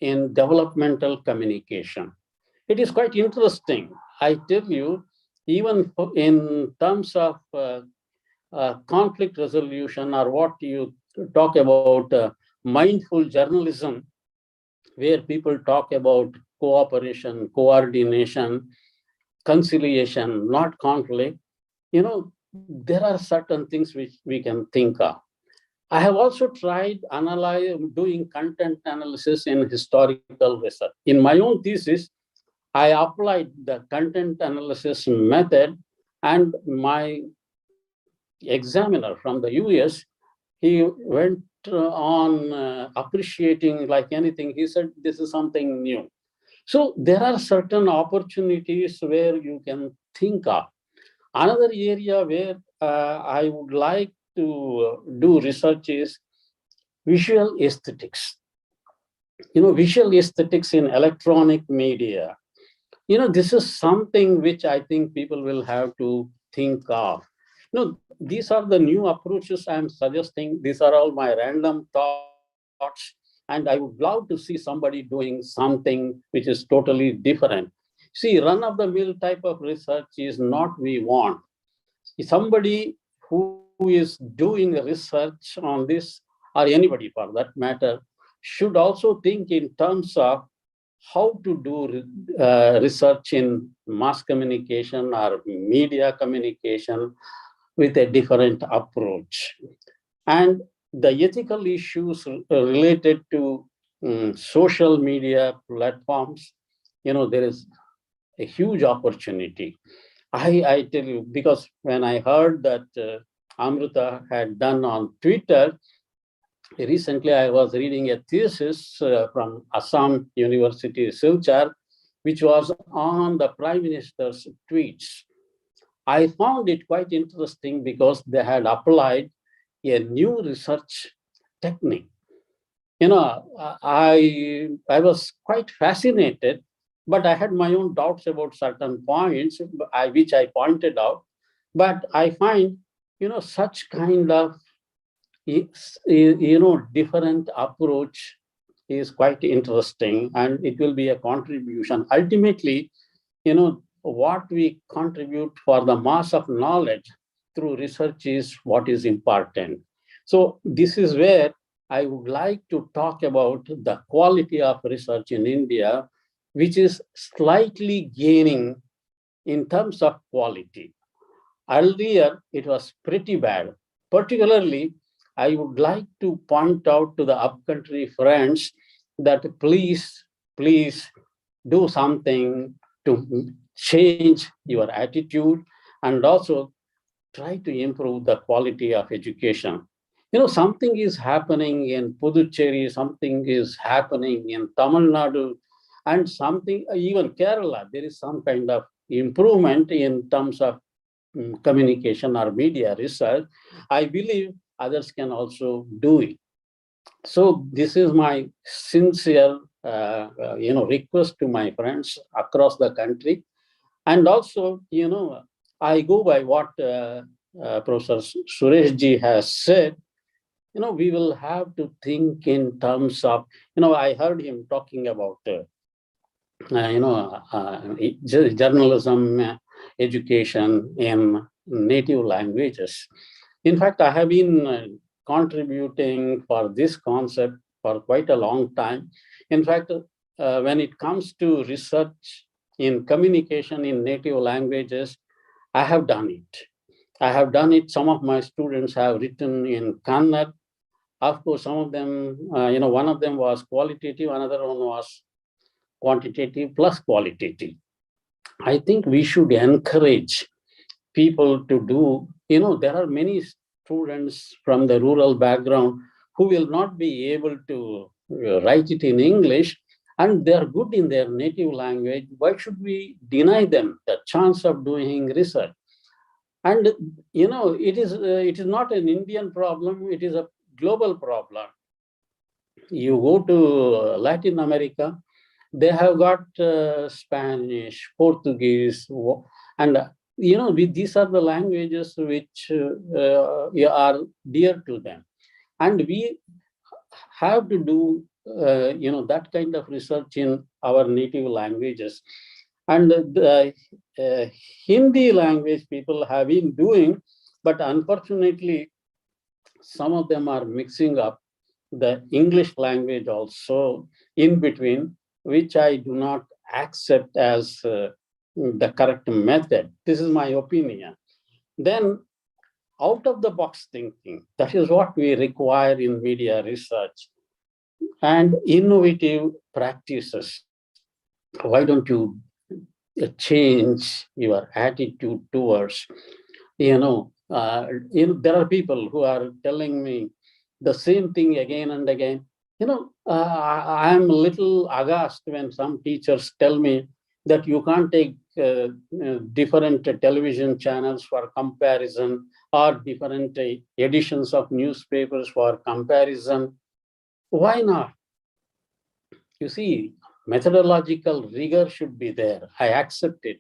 in developmental communication. It is quite interesting. I tell you, even in terms of conflict resolution, or what you talk about mindful journalism, where people talk about cooperation, coordination, conciliation, not conflict, there are certain things which we can think of. I have also tried doing content analysis in historical research. In my own thesis, I applied the content analysis method, and my examiner from the US, he went on appreciating like anything. He said, this is something new. So there are certain opportunities where you can think of. Another area where I would like to do research is visual aesthetics. Visual aesthetics in electronic media. This is something which I think people will have to think of. These are the new approaches I'm suggesting. These are all my random thoughts. And I would love to see somebody doing something which is totally different. See, run-of-the-mill type of research is not we want. Somebody who is doing research on this, or anybody for that matter, should also think in terms of how to do research in mass communication or media communication with a different approach. And the ethical issues related to social media platforms, there is a huge opportunity. I tell you, because when I heard that Amrita had done on Twitter, recently I was reading a thesis from Assam University, Silchar, which was on the Prime Minister's tweets. I found it quite interesting because they had applied a new research technique. I was quite fascinated, but I had my own doubts about certain points, which I pointed out. But I find, such kind of, different approach is quite interesting, and it will be a contribution. Ultimately, what we contribute for the mass of knowledge through research is what is important. So this is where I would like to talk about the quality of research in India, which is slightly gaining in terms of quality. Earlier, it was pretty bad. Particularly, I would like to point out to the upcountry friends that please do something to change your attitude and also try to improve the quality of education. Something is happening in Puducherry, something is happening in Tamil Nadu, and something, even Kerala, there is some kind of improvement in terms of communication or media research. I believe others can also do it. So this is my sincere request to my friends across the country. And also, I go by what Professor Sureshji has said. We will have to think in terms of, I heard him talking about, journalism, education in native languages. In fact, I have been contributing for this concept for quite a long time. In fact, when it comes to research in communication in native languages, I have done it. Some of my students have written in Kannada. Of course, some of them, one of them was qualitative, another one was quantitative plus qualitative. I think we should encourage people to do, there are many students from the rural background who will not be able to write it in English, and they are good in their native language. Why should we deny them the chance of doing research? And, it is not an Indian problem, it is a global problem. You go to Latin America, they have got Spanish, Portuguese, and these are the languages which are dear to them, and we have to do that kind of research in our native languages. And the Hindi language people have been doing, but unfortunately, some of them are mixing up the English language also in between, which I do not accept as the correct method. This is my opinion. Then out of the box thinking, that is what we require in media research, and innovative practices. Why don't you change your attitude towards, there are people who are telling me the same thing again and again. I am a little aghast when some teachers tell me that you can't take different television channels for comparison or different editions of newspapers for comparison. Why not? You see, methodological rigor should be there. I accept it.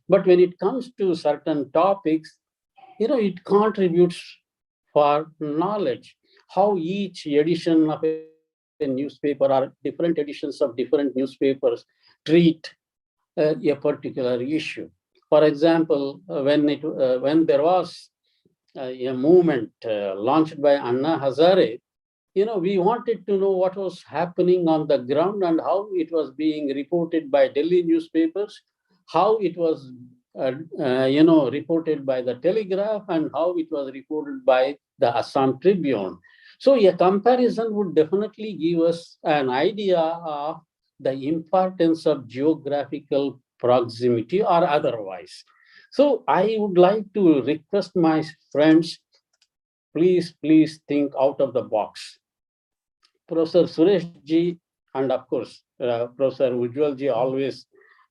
But when it comes to certain topics, it contributes for knowledge. How each edition of a newspaper or different editions of different newspapers treat a particular issue. For example, when there was a movement launched by Anna Hazare, we wanted to know what was happening on the ground and how it was being reported by Delhi newspapers, how it was reported by the Telegraph, and how it was reported by the Assam Tribune. So a comparison would definitely give us an idea of the importance of geographical proximity or otherwise. So I would like to request my friends, please think out of the box. Professor Suresh ji, and of course, Professor Ujjwal ji always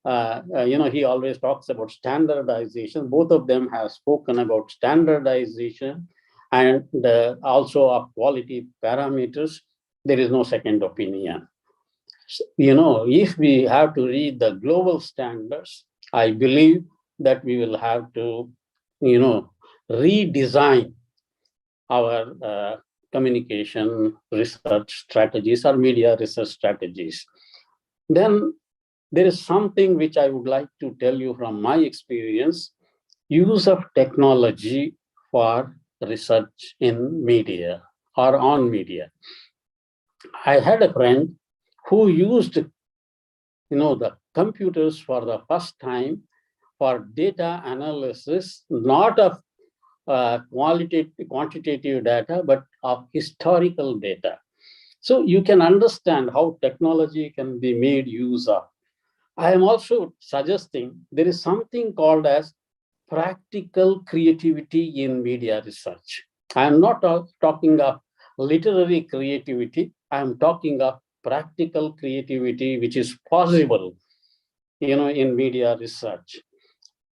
he always talks about standardization. Both of them have spoken about standardization and also of quality parameters. There is no second opinion. If we have to read the global standards, I believe that we will have to, redesign our communication research strategies or media research strategies. Then there is something which I would like to tell you from my experience: use of technology for research in media or on media. I had a friend who used, the computers for the first time for data analysis, not of quantitative data, but of historical data. So you can understand how technology can be made use of. I am also suggesting there is something called as practical creativity in media research. I am not talking of literary creativity. I am talking of practical creativity, which is possible, in media research.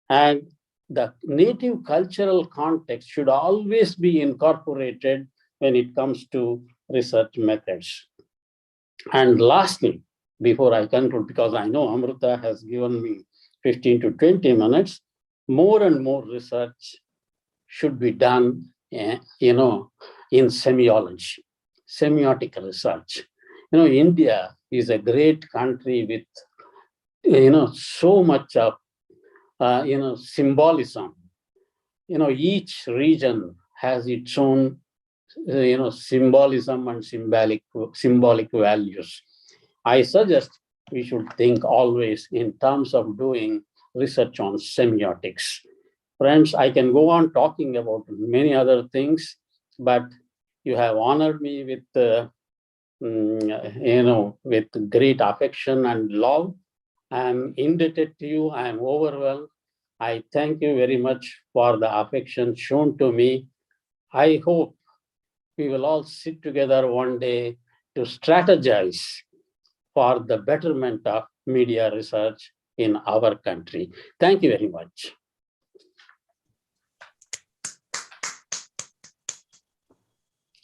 And the native cultural context should always be incorporated when it comes to research methods. And lastly, before I conclude, because I know Amrita has given me 15 to 20 minutes, more and more research should be done, in semiology, semiotic research. India is a great country with, so much of, symbolism. Each region has its own, symbolism and symbolic values. I suggest we should think always in terms of doing research on semiotics. Friends, I can go on talking about many other things, but you have honored me with, with great affection and love. I'm indebted to you. I'm overwhelmed. I thank you very much for the affection shown to me. I hope we will all sit together one day to strategize for the betterment of media research in our country. Thank you very much.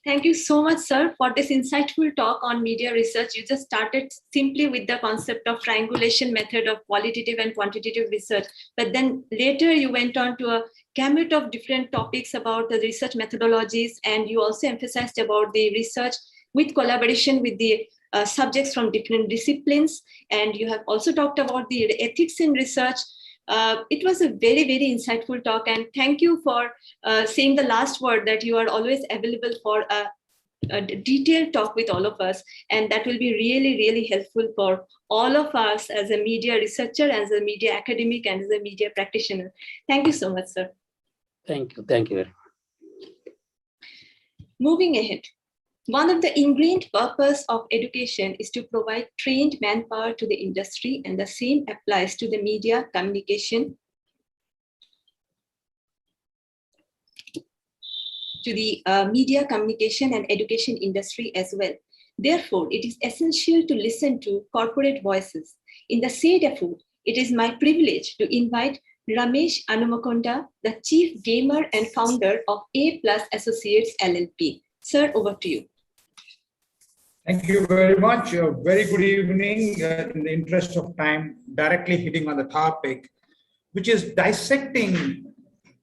Thank you so much, sir, for this insightful talk on media research. You just started simply with the concept of triangulation method of qualitative and quantitative research. But then later you went on to a gamut of different topics about the research methodologies. And you also emphasized about the research with collaboration with the subjects from different disciplines. And you have also talked about the ethics in research. It was a very, very insightful talk, and thank you for saying the last word that you are always available for a detailed talk with all of us, and that will be really, really helpful for all of us as a media researcher, as a media academic, and as a media practitioner. Thank you so much, sir. Thank you. Thank you. Moving ahead. One of the ingrained purpose of education is to provide trained manpower to the industry, and the same applies to the media communication, media communication and education industry as well. Therefore, it is essential to listen to corporate voices. In the said effort, it is my privilege to invite Ramesh Anumakonda, the Chief Gamer and founder of A+ Associates LLP. Sir, over to you. Thank you very much. Very good evening. In the interest of time, directly hitting on the topic, which is dissecting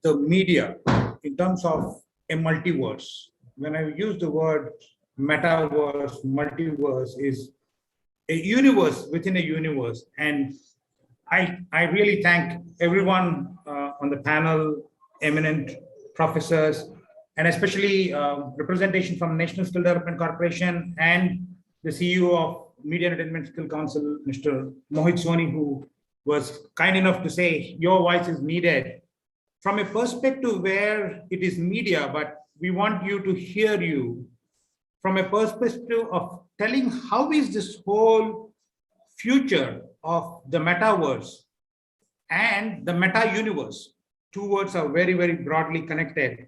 the media in terms of a multiverse. When I use the word metaverse, multiverse is a universe within a universe. And I really thank everyone on the panel, eminent professors, and especially representation from National Skill Development Corporation and the CEO of Media and Entertainment Skill Council, Mr. Mohit Soni, who was kind enough to say your voice is needed from a perspective where it is media, but we want you to hear you from a perspective of telling how is this whole future of the metaverse and the meta universe. Two words are very, very broadly connected.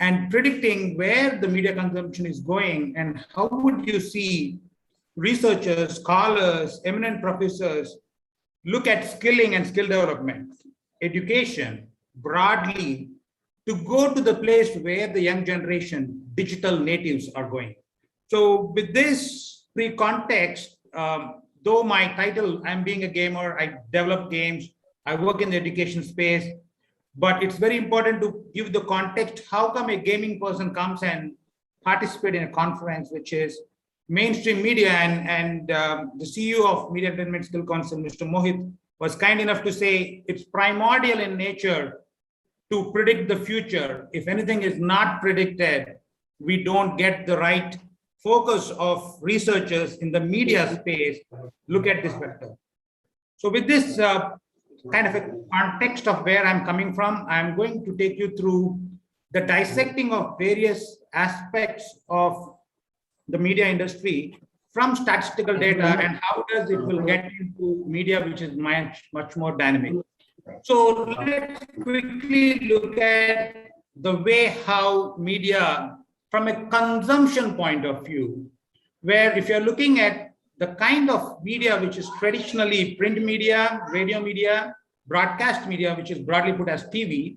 And predicting where the media consumption is going and how would you see researchers, scholars, eminent professors look at skilling and skill development, education broadly, to go to the place where the young generation, digital natives, are going. So with this pre-context, though my title, I'm being a gamer, I develop games, I work in the education space, but it's very important to give the context. How come a gaming person comes and participate in a conference, which is mainstream media, and the CEO of Media Entertainment Skill Council, Mr. Mohit, was kind enough to say it's primordial in nature to predict the future. If anything is not predicted, we don't get the right focus of researchers in the media space look at this vector. So with this kind of a context of where I'm coming from, I'm going to take you through the dissecting of various aspects of the media industry from statistical data, and how does it will get into media, which is much more dynamic. So let's quickly look at the way how media, from a consumption point of view, where if you're looking at the kind of media which is traditionally print media, radio media, broadcast media, which is broadly put as TV,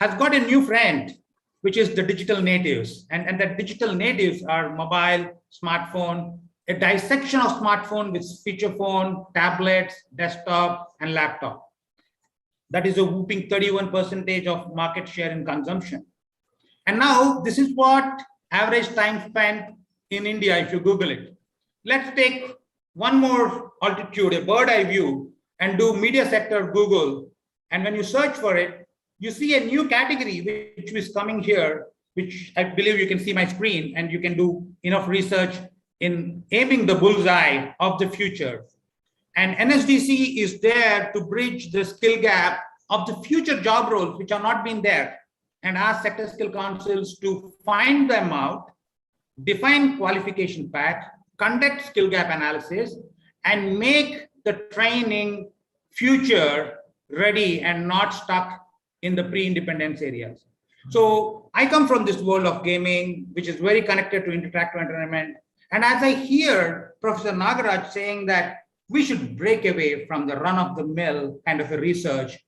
has got a new friend, which is the digital natives. And the digital natives are mobile, smartphone, a dissection of smartphone with feature phone, tablets, desktop, and laptop. That is a whooping 31% of market share in consumption. And now this is what average time spent in India, if you Google it. Let's take one more altitude, a bird eye view, and do media sector Google. And when you search for it, you see a new category which is coming here, which I believe you can see my screen, and you can do enough research in aiming the bullseye of the future. And NSDC is there to bridge the skill gap of the future job roles which are not been there, and ask sector skill councils to find them out, define qualification pack, conduct skill gap analysis, and make the training future ready and not stuck in the pre-independence areas. So I come from this world of gaming, which is very connected to interactive entertainment. And as I hear Professor Nagaraj saying that we should break away from the run-of-the-mill kind of a research,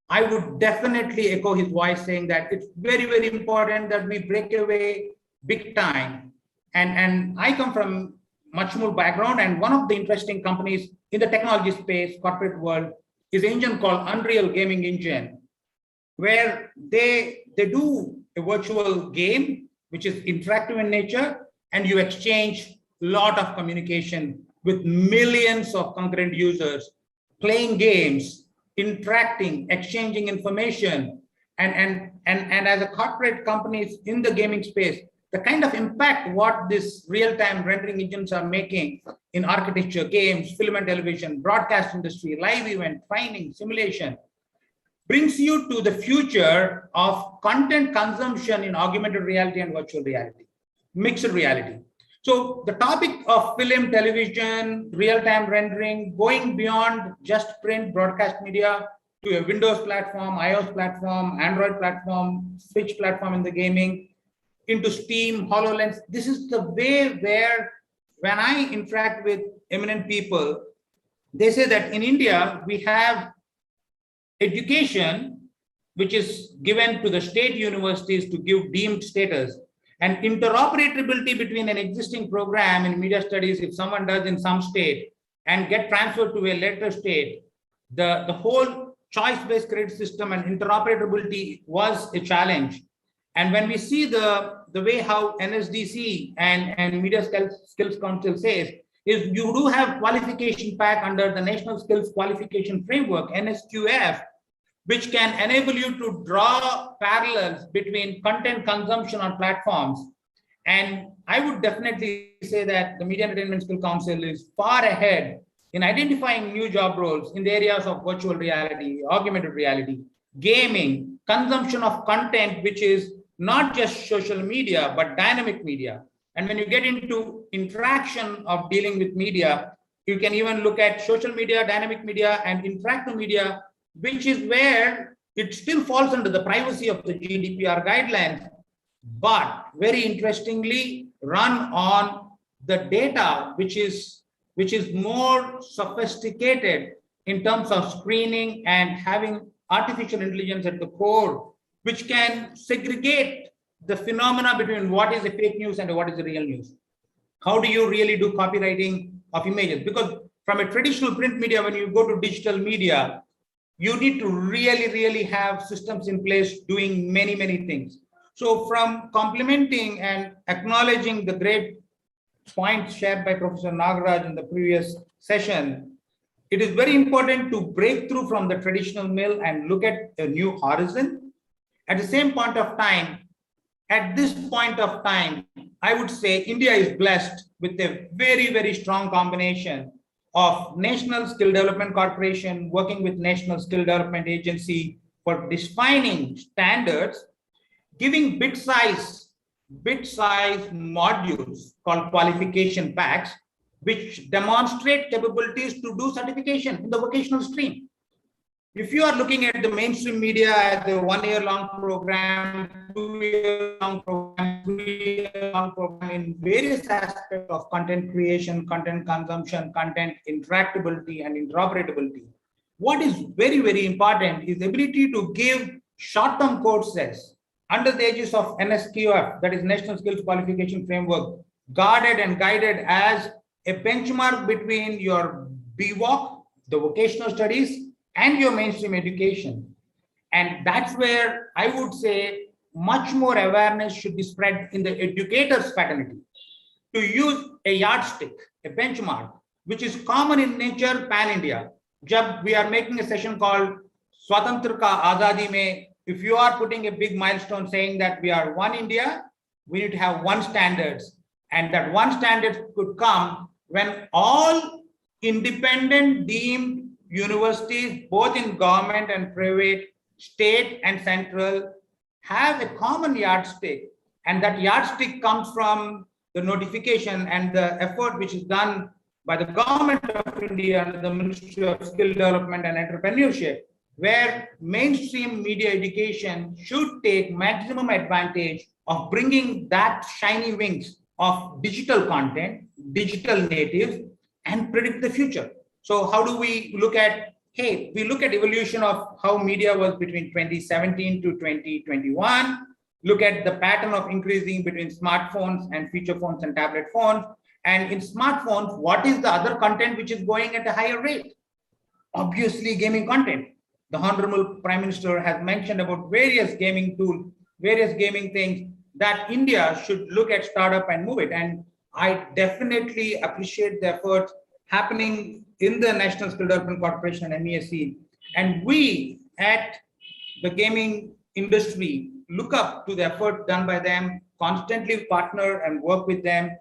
I would definitely echo his voice saying that it's very, very important that we break away big time. And I come from much more background, and one of the interesting companies in the technology space, corporate world, is an engine called Unreal Gaming Engine, where they do a virtual game, which is interactive in nature, and you exchange a lot of communication with millions of concurrent users, playing games, interacting, exchanging information, and as a corporate companies in the gaming space, the kind of impact what this real-time rendering engines are making in architecture, games, film and television, broadcast industry, live event, training, simulation, brings you to the future of content consumption in augmented reality and virtual reality, mixed reality. So the topic of film, television, real-time rendering, going beyond just print broadcast media to a Windows platform, iOS platform, Android platform, Switch platform in the gaming, into Steam, HoloLens. This is the way where, when I interact with eminent people, they say that in India, we have education, which is given to the state universities to give deemed status, and interoperability between an existing program in media studies, if someone does in some state and get transferred to a later state, the whole choice-based credit system and interoperability was a challenge. And when we see the way how NSDC and Media Skills Council says, is you do have qualification pack under the National Skills Qualification Framework, NSQF, which can enable you to draw parallels between content consumption on platforms. And I would definitely say that the Media Entertainment Skill Council is far ahead in identifying new job roles in the areas of virtual reality, augmented reality, gaming, consumption of content, which is not just social media, but dynamic media. And when you get into interaction of dealing with media, you can even look at social media, dynamic media, and interactive media, which is where it still falls under the privacy of the GDPR guidelines, but very interestingly run on the data, which is more sophisticated in terms of screening and having artificial intelligence at the core, which can segregate the phenomena between what is a fake news and what is the real news. How do you really do copywriting of images? Because from a traditional print media, when you go to digital media, you need to really have systems in place doing many things. So from complementing and acknowledging the great points shared by Professor Nagaraj in the previous session, it is very important to break through from the traditional mill and look at a new horizon. At the same point of time, at this point of time, I would say India is blessed with a very strong combination of National Skill Development Corporation working with National Skill Development Agency for defining standards, giving bit-size modules called qualification packs, which demonstrate capabilities to do certification in the vocational stream. If you are looking at the mainstream media as a 1 year long program, 2 year long program, 3 year long program in various aspects of content creation, content consumption, content interactability and interoperability, what is very important is the ability to give short-term courses under the aegis of NSQF, that is National Skills Qualification Framework, guarded and guided as a benchmark between your BVOC, the vocational studies, and your mainstream education. And that's where I would say much more awareness should be spread in the educator's fraternity to use a yardstick, a benchmark, which is common in nature pan-India. Jab we are making a session called Swatantra Ka Azadi Mein, if you are putting a big milestone saying that we are one India, we need to have one standards. And that one standard could come when all independent deemed universities, both in government and private, state and central, have a common yardstick. And that yardstick comes from the notification and the effort which is done by the government of India and the Ministry of Skill Development and Entrepreneurship, where mainstream media education should take maximum advantage of bringing that shiny wings of digital content, digital natives, and predict the future. So how do we look at, hey, we look at evolution of how media was between 2017 to 2021, look at the pattern of increasing between smartphones and feature phones and tablet phones. And in smartphones, what is the other content which is going at a higher rate? Obviously, gaming content. The Honorable Prime Minister has mentioned about various gaming tools, various gaming things that India should look at startup and move it. And I definitely appreciate the efforts happening in the National Skill Development Corporation and MESC. And we at the gaming industry look up to the effort done by them, constantly partner and work with them,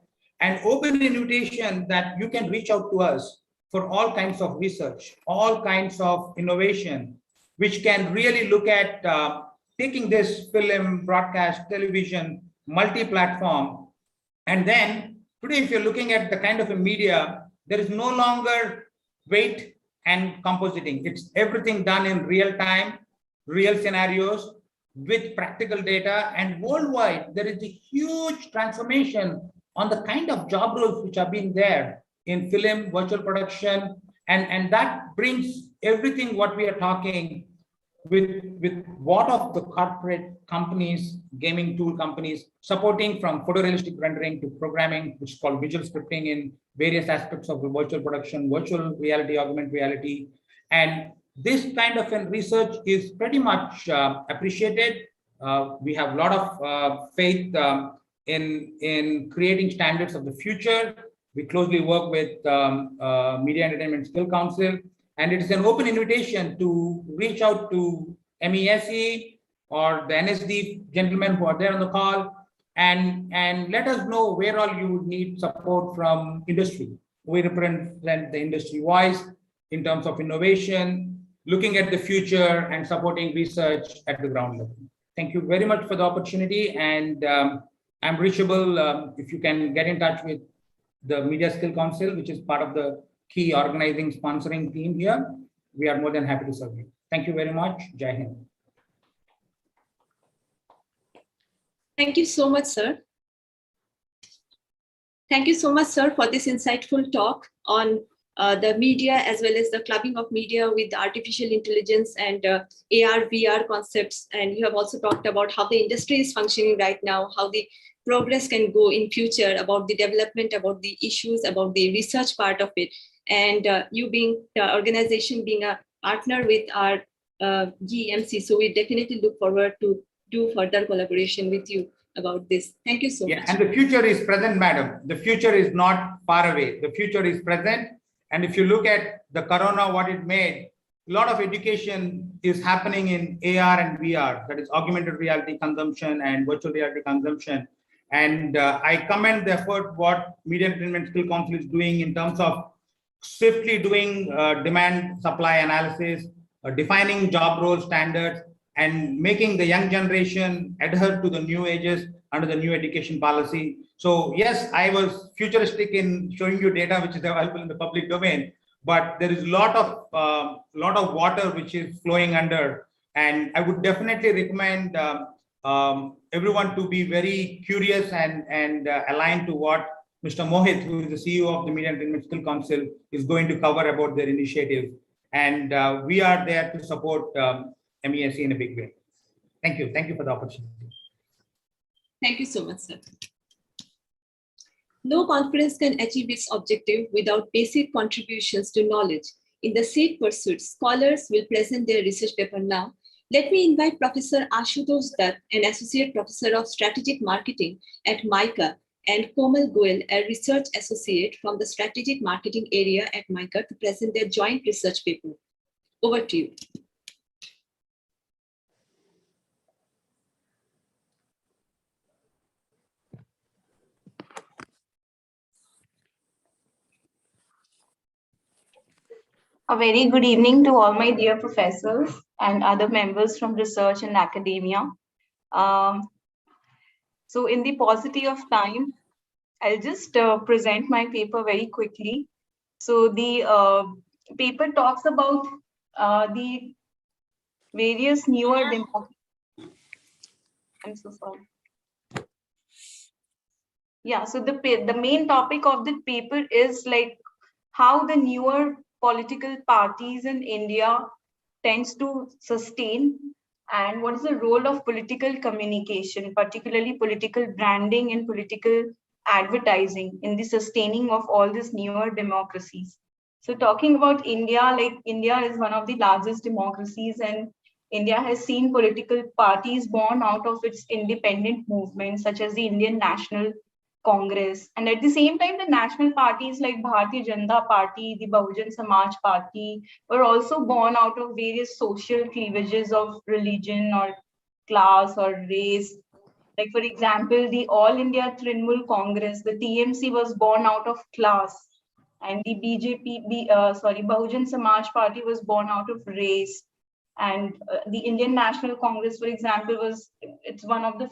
and open invitation that you can reach out to us for all kinds of research, all kinds of innovation, which can really look at taking this film, broadcast, television, multi-platform. And then today, if you're looking at the kind of a media, there is no longer wait and compositing. It's everything done in real time, real scenarios with practical data. And worldwide, there is a huge transformation on the kind of job roles which are being there in film, virtual production. And that brings everything what we are talking with what of the corporate companies, gaming tool companies, supporting from photorealistic rendering to programming, which is called visual scripting in various aspects of the virtual production, virtual reality, augmented reality. And this kind of research is pretty much appreciated. We have a lot of faith in creating standards of the future. We closely work with Media Entertainment Skill Council. And it is an open invitation to reach out to MESE or the NSD gentlemen who are there on the call and let us know where all you would need support from industry. We represent the industry voice in terms of innovation, looking at the future and supporting research at the ground level. Thank you very much for the opportunity. And I'm reachable if you can get in touch with the Media Skill Council, which is part of the key organizing, sponsoring team here. We are more than happy to serve you. Thank you very much. Jai Hind. Thank you so much, sir. Thank you so much, sir, for this insightful talk on the media as well as the clubbing of media with artificial intelligence and AR, VR concepts. And you have also talked about how the industry is functioning right now, how the progress can go in future, about the development, about the issues, about the research part of it. And you being the organization, being a partner with our GMC. So we definitely look forward to do further collaboration with you about this. Thank you so much. And the future is present, madam. The future is not far away. The future is present. And if you look at the corona, what it made, a lot of education is happening in AR and VR, that is augmented reality consumption and virtual reality consumption. And I commend the effort what Media Entertainment Skill Council is doing in terms of swiftly doing demand supply analysis, defining job role standards, and making the young generation adhere to the new ages under the new education policy. So yes, I was futuristic in showing you data which is available in the public domain, but there is a lot of water which is flowing under, and I would definitely recommend everyone to be very curious and aligned to what Mr. Mohit, who is the CEO of the Media Entertainment Skill Council, is going to cover about their initiative. And we are there to support MESC in a big way. Thank you. Thank you for the opportunity. Thank you so much, sir. No conference can achieve its objective without basic contributions to knowledge. In the said pursuit, scholars will present their research paper now. Let me invite Professor Ashutosh Dutt, an Associate Professor of Strategic Marketing at MICA, and Komal Goel, a Research Associate from the Strategic Marketing area at MICA, to present their joint research paper. Over to you. A very good evening to all my dear professors and other members from research and academia. So in the paucity of time, I'll just present my paper very quickly. So the paper talks about the various newer democracies. I'm so sorry. Yeah, so the main topic of the paper is like how the newer political parties in India tends to sustain, and what is the role of political communication, particularly political branding and political advertising in the sustaining of all these newer democracies. So talking about India, like India is one of the largest democracies, and India has seen political parties born out of its independent movements, such as the Indian National Congress. And at the same time, the national parties like Bharatiya Janata Party, the Bahujan Samaj Party were also born out of various social cleavages of religion or class or race. Like, for example, the All India Trinamool Congress, the TMC, was born out of class. And the Bahujan Samaj Party was born out of race. And the Indian National Congress, for example, it's born out of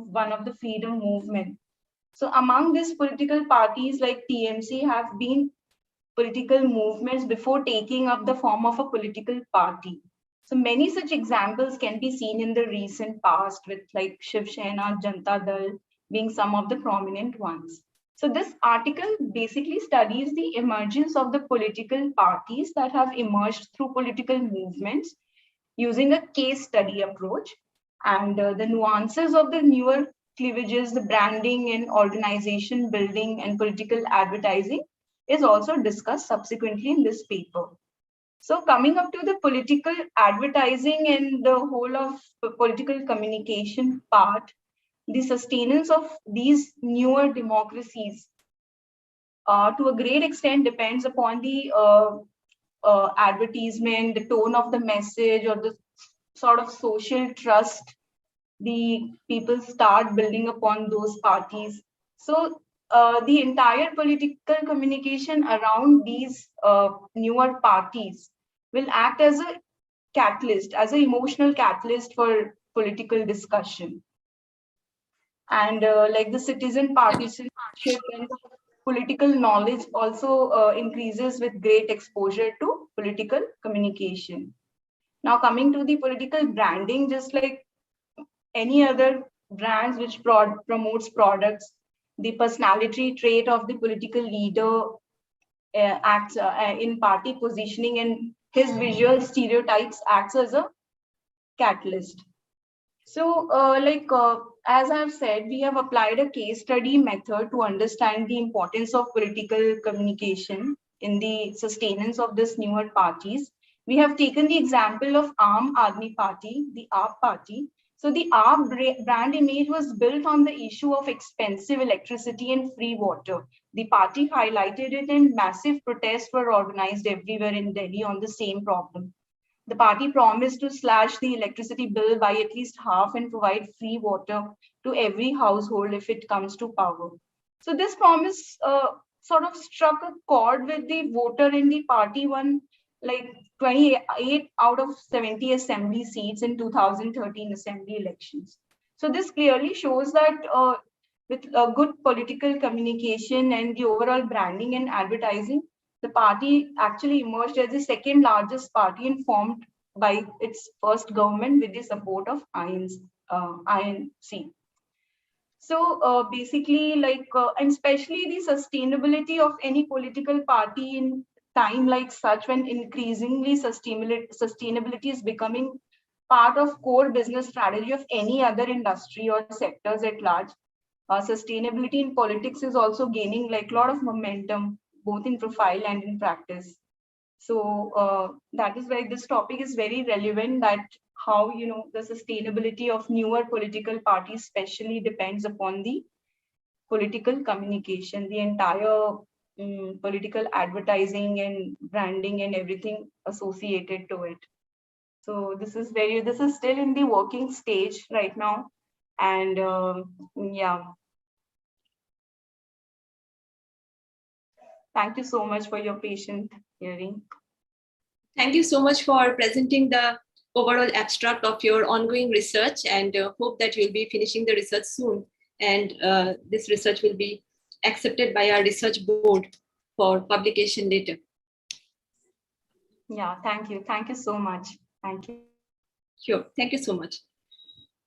one of the freedom movement. So among these political parties like TMC have been political movements before taking up the form of a political party. So many such examples can be seen in the recent past, with like Shiv Sena, Janata Dal being some of the prominent ones. So this article basically studies the emergence of the political parties that have emerged through political movements using a case study approach, and the nuances of the newer cleavages, the branding and organization building and political advertising is also discussed subsequently in this paper. So coming up to the political advertising and the whole of the political communication part, the sustenance of these newer democracies to a great extent depends upon the advertisement, the tone of the message, or the sort of social trust the people start building upon those parties. So the entire political communication around these newer parties will act as a catalyst, as an emotional catalyst for political discussion. And like the citizen participation and political knowledge also increases with great exposure to political communication. Now coming to the political branding, just like any other brands which promotes products, the personality trait of the political leader acts in party positioning, and his visual stereotypes acts as a catalyst. So, as I've said, we have applied a case study method to understand the importance of political communication in the sustenance of this newer parties. We have taken the example of Aam Aadmi Party, the AAP party. So the AAP brand image was built on the issue of expensive electricity and free water. The party highlighted it, and massive protests were organized everywhere in Delhi on the same problem. The party promised to slash the electricity bill by at least half and provide free water to every household if it comes to power. So this promise sort of struck a chord with the voter, and the party won like 28 out of 70 assembly seats in 2013 assembly elections. So this clearly shows that with good political communication and the overall branding and advertising, the party actually emerged as the second largest party and formed by its first government with the support of INC. So basically, and especially the sustainability of any political party in time like such, when increasingly sustainability is becoming part of core business strategy of any other industry or sectors at large. Sustainability in politics is also gaining like a lot of momentum, both in profile and in practice. So that is why this topic is very relevant, that how, you know, the sustainability of newer political parties especially depends upon the political communication, the entire political advertising and branding and everything associated to it. So this is still in the working stage right now. And yeah. Thank you so much for your patient hearing. Thank you so much for presenting the overall abstract of your ongoing research, and hope that you'll be finishing the research soon. And this research will be accepted by our research board for publication later. Yeah, thank you. Thank you so much. Thank you. Sure, thank you so much.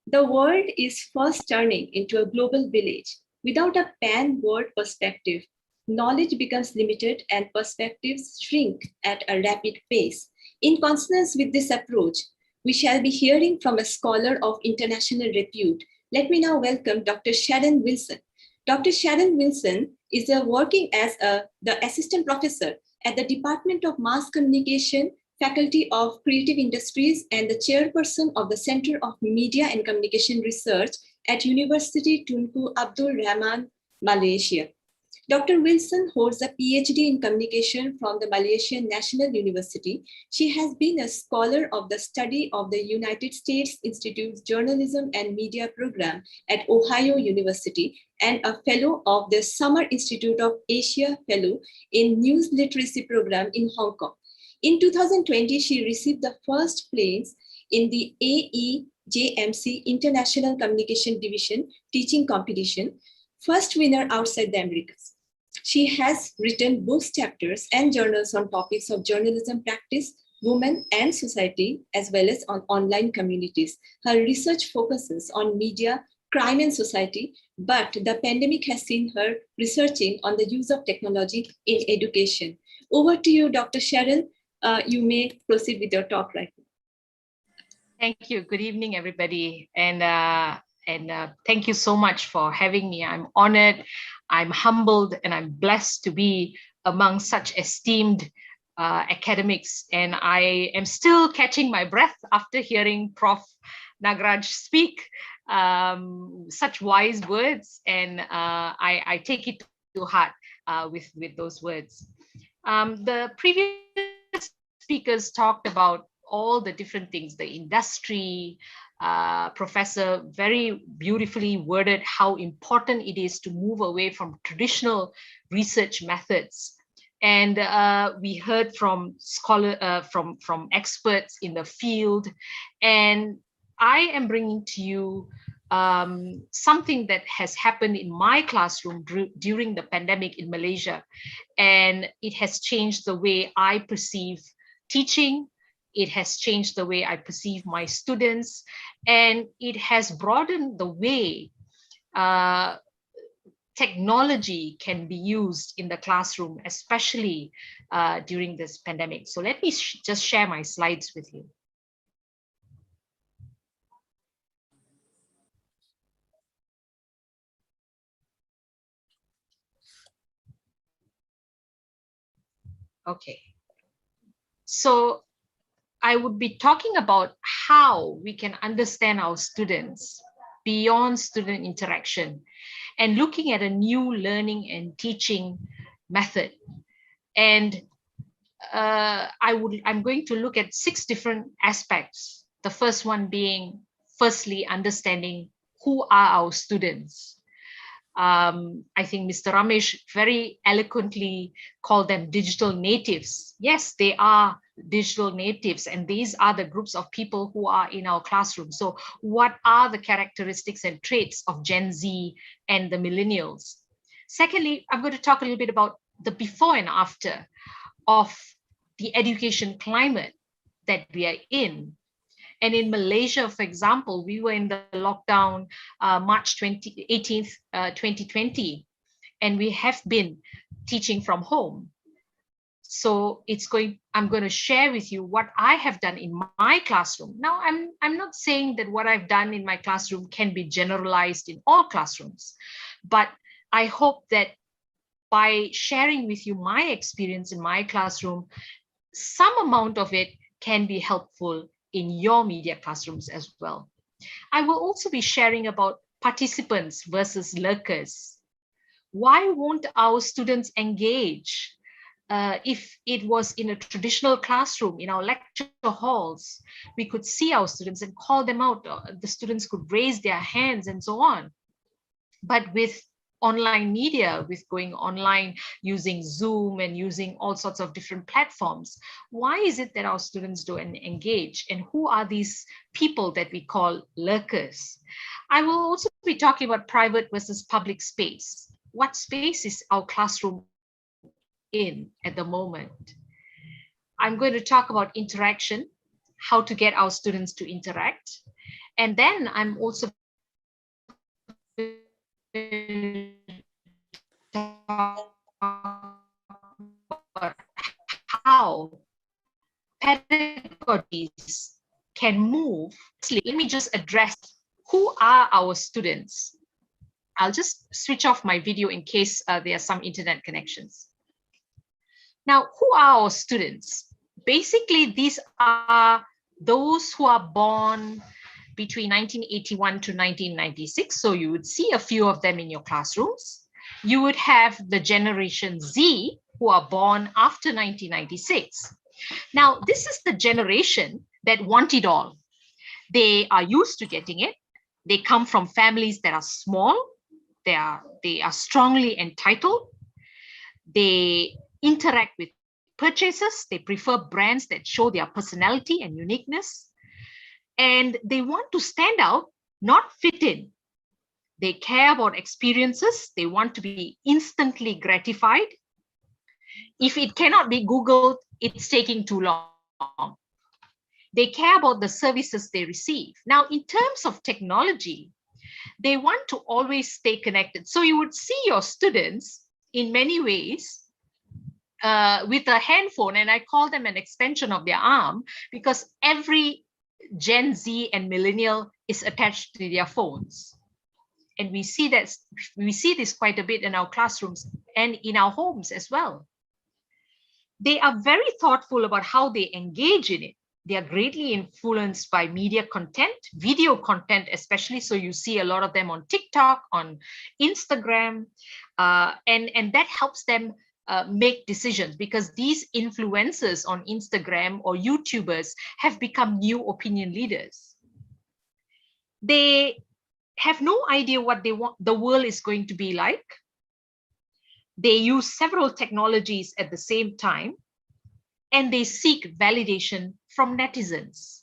The world is fast turning into a global village. Without a pan-world perspective, knowledge becomes limited and perspectives shrink at a rapid pace. In consonance with this approach, we shall be hearing from a scholar of international repute. Let me now welcome Dr. Sharon Wilson. Dr. Sharon Wilson is working as the assistant professor at the Department of Mass Communication, Faculty of Creative Industries, and the chairperson of the Center of Media and Communication Research at University Tunku Abdul Rahman, Malaysia. Dr. Wilson holds a PhD in communication from the Malaysian National University. She has been a scholar of the study of the United States Institute's Journalism and Media program at Ohio University and a fellow of the Summer Institute of Asia Fellow in News Literacy program in Hong Kong. In 2020, she received the first place in the AEJMC International Communication Division teaching competition, first winner outside the Americas. She has written books, chapters, and journals on topics of journalism practice, women and society, as well as on online communities. Her research focuses on media, crime, and society, but the pandemic has seen her researching on the use of technology in education. Over to you, Dr. Sharon. You may proceed with your talk right now. Thank you. Good evening, everybody. And thank you so much for having me. I'm honored, I'm humbled, and I'm blessed to be among such esteemed academics. And I am still catching my breath after hearing Prof. Nagraj speak such wise words. And I take it to heart with those words. The previous speakers talked about all the different things, the industry. Professor very beautifully worded how important it is to move away from traditional research methods. And we heard from from experts in the field. And I am bringing to you something that has happened in my classroom during the pandemic in Malaysia. And it has changed the way I perceive teaching. It has changed the way I perceive my students, and it has broadened the way technology can be used in the classroom, especially during this pandemic. So let me just share my slides with you. Okay. So I would be talking about how we can understand our students beyond student interaction and looking at a new learning and teaching method. And I'm going to look at 6 different aspects. The first one being, firstly, understanding who are our students. I think Mr. Ramesh very eloquently called them digital natives. Yes, they are digital natives, and these are the groups of people who are in our classroom. So what are the characteristics and traits of Gen Z and the millennials? Secondly, I'm going to talk a little bit about the before and after of the education climate that we are in. And in Malaysia, for example, we were in the lockdown March 18th, 2020, and we have been teaching from home. So I'm going to share with you what I have done in my classroom. Now, I'm not saying that what I've done in my classroom can be generalized in all classrooms, but I hope that by sharing with you my experience in my classroom, some amount of it can be helpful in your media classrooms as well. I will also be sharing about participants versus lurkers. Why won't our students engage? If it was in a traditional classroom, in our lecture halls, we could see our students and call them out. The students could raise their hands and so on. But with online media, with going online, using Zoom and using all sorts of different platforms, why is it that our students don't engage? And who are these people that we call lurkers? I will also be talking about private versus public space. What space is our classroom in at the moment? I'm going to talk about interaction, how to get our students to interact. And then I'm also how pedagogies can move. Let me just address who are our students. I'll just switch off my video in case there are some internet connections. Now, who are our students? Basically, these are those who are born between 1981 to 1996. So you would see a few of them in your classrooms. You would have the Generation Z, who are born after 1996. Now, this is the generation that want it all. They are used to getting it. They come from families that are small. They are strongly entitled. They interact with purchases. They prefer brands that show their personality and uniqueness. And they want to stand out, not fit in. They care about experiences. They want to be instantly gratified. If it cannot be Googled, it's taking too long. They care about the services they receive. Now, in terms of technology, they want to always stay connected. So you would see your students in many ways with a handphone, and I call them an extension of their arm, because every Gen Z and millennial is attached to their phones. And we see this quite a bit in our classrooms and in our homes as well. They are very thoughtful about how they engage in it. They are greatly influenced by media content, video content especially. So you see a lot of them on TikTok, on Instagram, and that helps them make decisions, because these influencers on Instagram or YouTubers have become new opinion leaders. They have no idea what they want the world is going to be like. They use several technologies at the same time, and they seek validation from netizens,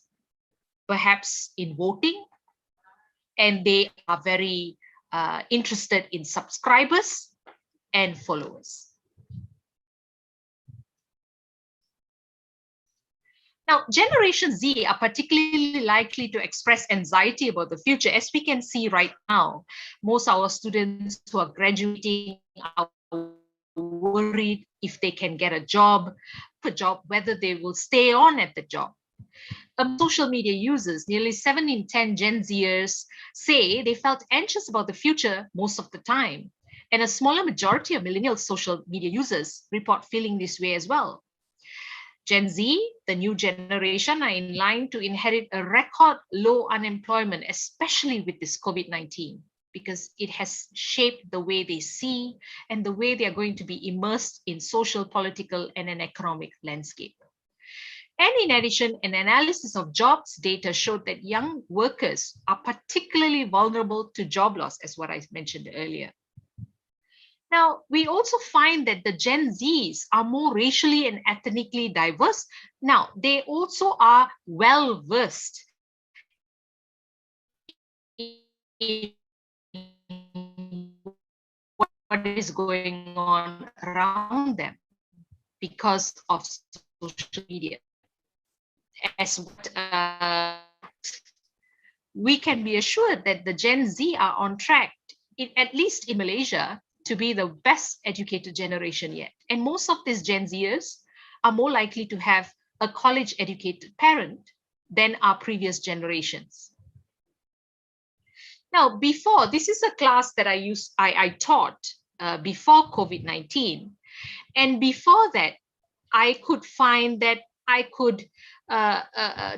perhaps in voting, and they are very interested in subscribers and followers. Now, Generation Z are particularly likely to express anxiety about the future, as we can see right now. Most of our students who are graduating are worried if they can get a job, whether they will stay on at the job. Social media users, nearly 7 in 10 Gen Zers say they felt anxious about the future most of the time. And a smaller majority of millennial social media users report feeling this way as well. Gen Z, the new generation, are in line to inherit a record low unemployment, especially with this COVID-19, because it has shaped the way they see and the way they are going to be immersed in social, political, and an economic landscape. And in addition, an analysis of jobs data showed that young workers are particularly vulnerable to job loss, as what I mentioned earlier. Now, we also find that the Gen Zs are more racially and ethnically diverse. Now, they also are well-versed in what is going on around them because of social media. As we can be assured that the Gen Z are on track, at least in Malaysia, to be the best educated generation yet. And most of these Gen Zers are more likely to have a college educated parent than our previous generations. Now, before, this is a class that I taught before COVID-19. And before that, I could find that I could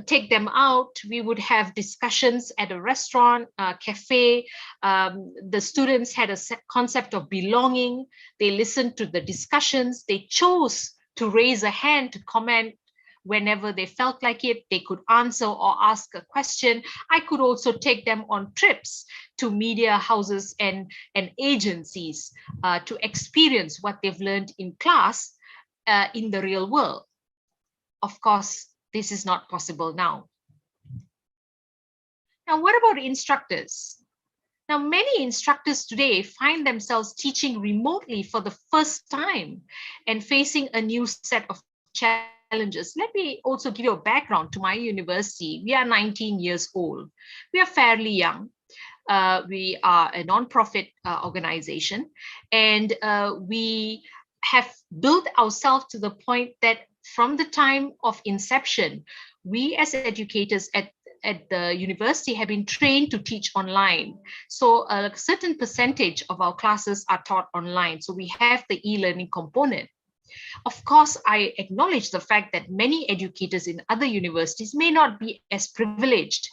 take them out. We would have discussions at a restaurant, cafe. The students had a concept of belonging. They listened to the discussions. They chose to raise a hand to comment whenever they felt like it. They could answer or ask a question. I could also take them on trips to media houses and agencies to experience what they've learned in class in the real world. Of course, this is not possible now. Now, what about instructors? Now, many instructors today find themselves teaching remotely for the first time and facing a new set of challenges. Let me also give you a background to my university. We are 19 years old. We are fairly young. We are a non-profit organization, and we have built ourselves to the point that from the time of inception, we as educators at the university have been trained to teach online. So a certain percentage of our classes are taught online. So we have the e-learning component. Of course, I acknowledge the fact that many educators in other universities may not be as privileged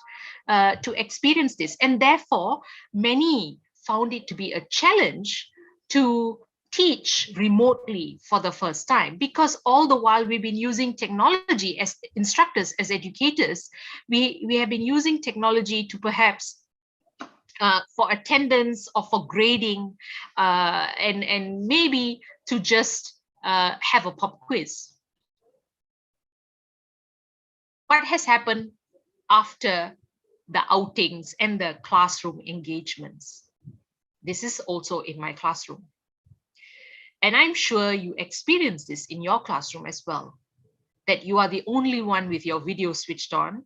to experience this. And therefore, many found it to be a challenge to teach remotely for the first time, because all the while we've been using technology as instructors, as educators, we have been using technology to perhaps for attendance or for grading and maybe to just have a pop quiz. What has happened after the outings and the classroom engagements? This is also in my classroom. And I'm sure you experience this in your classroom as well, that you are the only one with your video switched on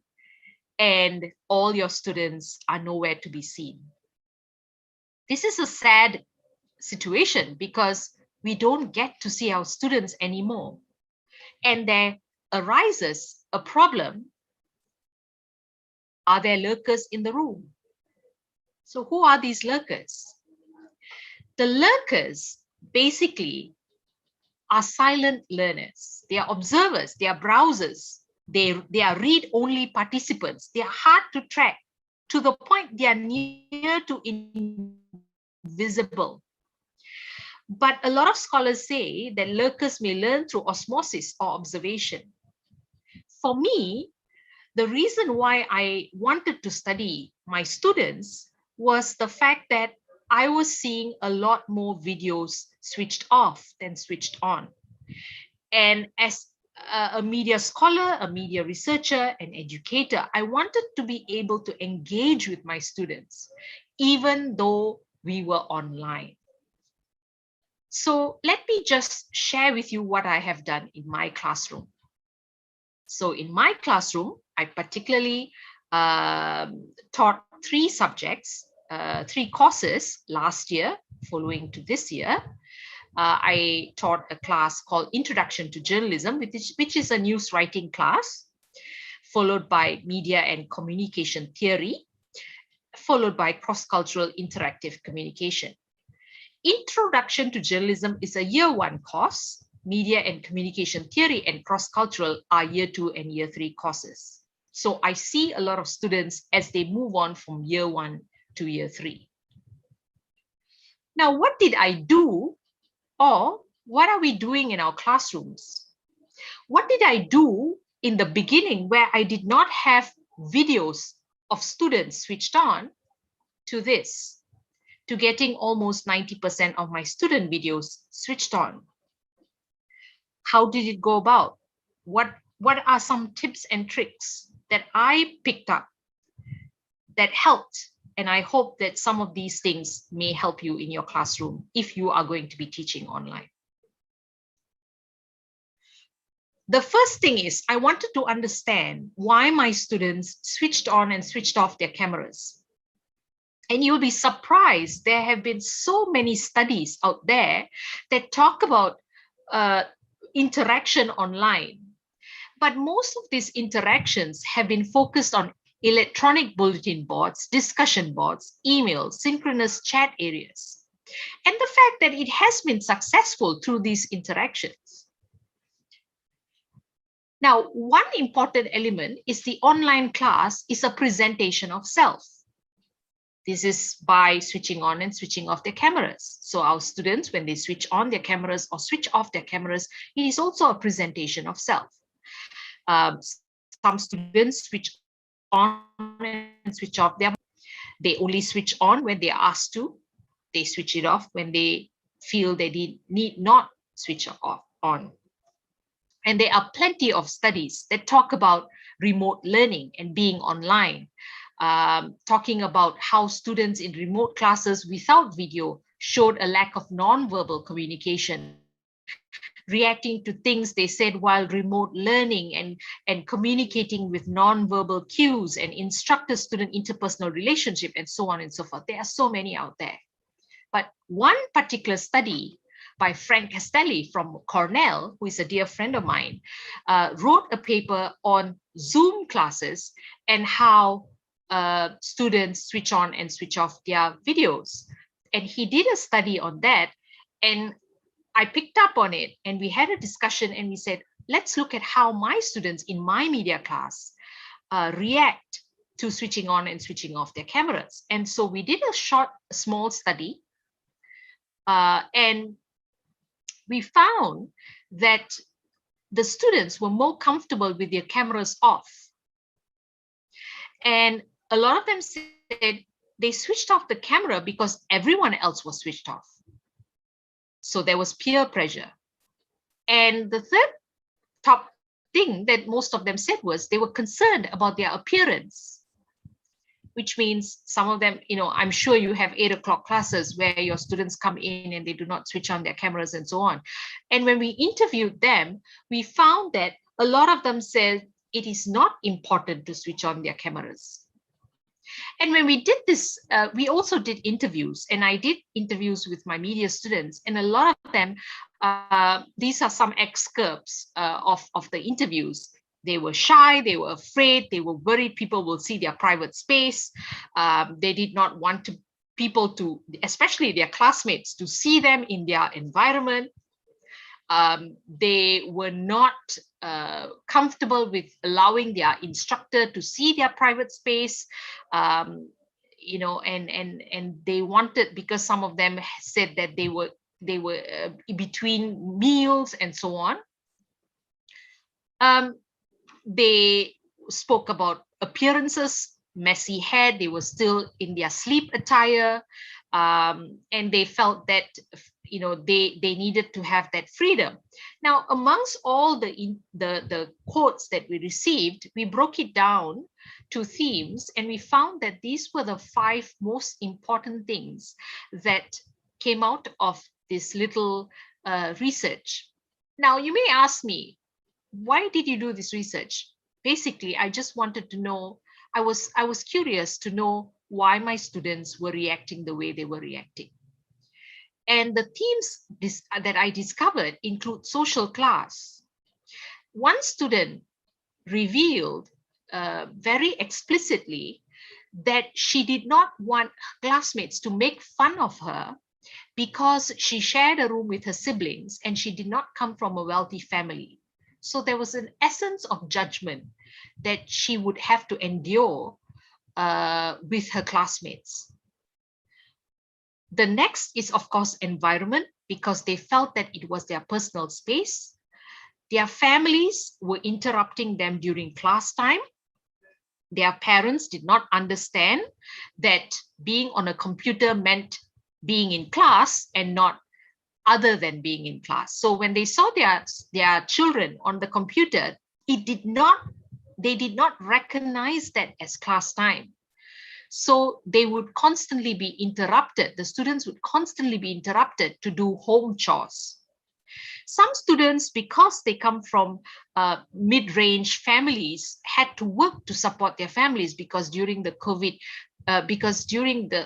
and all your students are nowhere to be seen. This is a sad situation because we don't get to see our students anymore. And there arises a problem. Are there lurkers in the room? So who are these lurkers? The lurkers basically are silent learners. They are observers, they are browsers, they are read-only participants. They are hard to track to the point they are near to invisible. But a lot of scholars say that lurkers may learn through osmosis or observation. For me, the reason why I wanted to study my students was the fact that I was seeing a lot more videos switched off than switched on. And as a media scholar, a media researcher, an educator, I wanted to be able to engage with my students, even though we were online. So let me just share with you what I have done in my classroom. So in my classroom, I particularly taught 3 subjects, 3 courses last year, following to this year. I taught a class called Introduction to Journalism, which is a news writing class, followed by Media and Communication Theory, followed by Cross-Cultural Interactive Communication. Introduction to Journalism is a year 1 course. Media and Communication Theory and Cross-Cultural are year 2 and year 3 courses. So I see a lot of students as they move on from year 1 to year 3. Now, what did I do, or what are we doing in our classrooms? What did I do in the beginning where I did not have videos of students switched on to this, to getting almost 90% of my student videos switched on? How did it go about? What are some tips and tricks that I picked up that helped? And I hope that some of these things may help you in your classroom if you are going to be teaching online. The first thing is I wanted to understand why my students switched on and switched off their cameras. And you'll be surprised, there have been so many studies out there that talk about interaction online. But most of these interactions have been focused on electronic bulletin boards, discussion boards, emails, synchronous chat areas, and the fact that it has been successful through these interactions. Now, one important element is the online class is a presentation of self. This is by switching on and switching off their cameras. So our students, when they switch on their cameras or switch off their cameras, it is also a presentation of self. Some students switch on and switch off they only switch on when they are asked to. They switch it off when they feel they need not switch off on. And there are plenty of studies that talk about remote learning and being online, talking about how students in remote classes without video showed a lack of nonverbal communication, reacting to things they said while remote learning, and communicating with nonverbal cues and instructor-student interpersonal relationship, and so on and so forth. There are so many out there. But one particular study by Frank Castelli from Cornell, who is a dear friend of mine, wrote a paper on Zoom classes and how students switch on and switch off their videos. And he did a study on that, and I picked up on it, and we had a discussion, and we said, let's look at how my students in my media class react to switching on and switching off their cameras. And so we did a small study, and we found that the students were more comfortable with their cameras off. And a lot of them said they switched off the camera because everyone else was switched off. So there was peer pressure. And the third top thing that most of them said was they were concerned about their appearance, which means some of them, I'm sure you have 8 o'clock classes where your students come in and they do not switch on their cameras and so on. And when we interviewed them, we found that a lot of them said it is not important to switch on their cameras. And when we did this, we also did interviews, and I did interviews with my media students, and a lot of them, these are some excerpts of the interviews. They were shy, they were afraid, they were worried people will see their private space. They did not want people to, especially their classmates, to see them in their environment. They were not comfortable with allowing their instructor to see their private space, and they wanted, because some of them said that they were between meals and so on. They spoke about appearances, messy hair, they were still in their sleep attire, and they felt that they needed to have that freedom. Now, amongst all the quotes that we received, we broke it down to themes, and we found that these were the 5 most important things that came out of this little research. Now, you may ask me, why did you do this research? Basically, I just wanted to know, I was curious to know why my students were reacting the way they were reacting. And the themes that I discovered include social class. One student revealed very explicitly that she did not want classmates to make fun of her because she shared a room with her siblings and she did not come from a wealthy family. So there was an essence of judgment that she would have to endure with her classmates. The next is, of course, environment, because they felt that it was their personal space. Their families were interrupting them during class time. Their parents did not understand that being on a computer meant being in class and not other than being in class. So when they saw their children on the computer, they did not recognize that as class time. So they would constantly be interrupted. The students would constantly be interrupted to do home chores. Some students, because they come from mid-range families, had to work to support their families because during the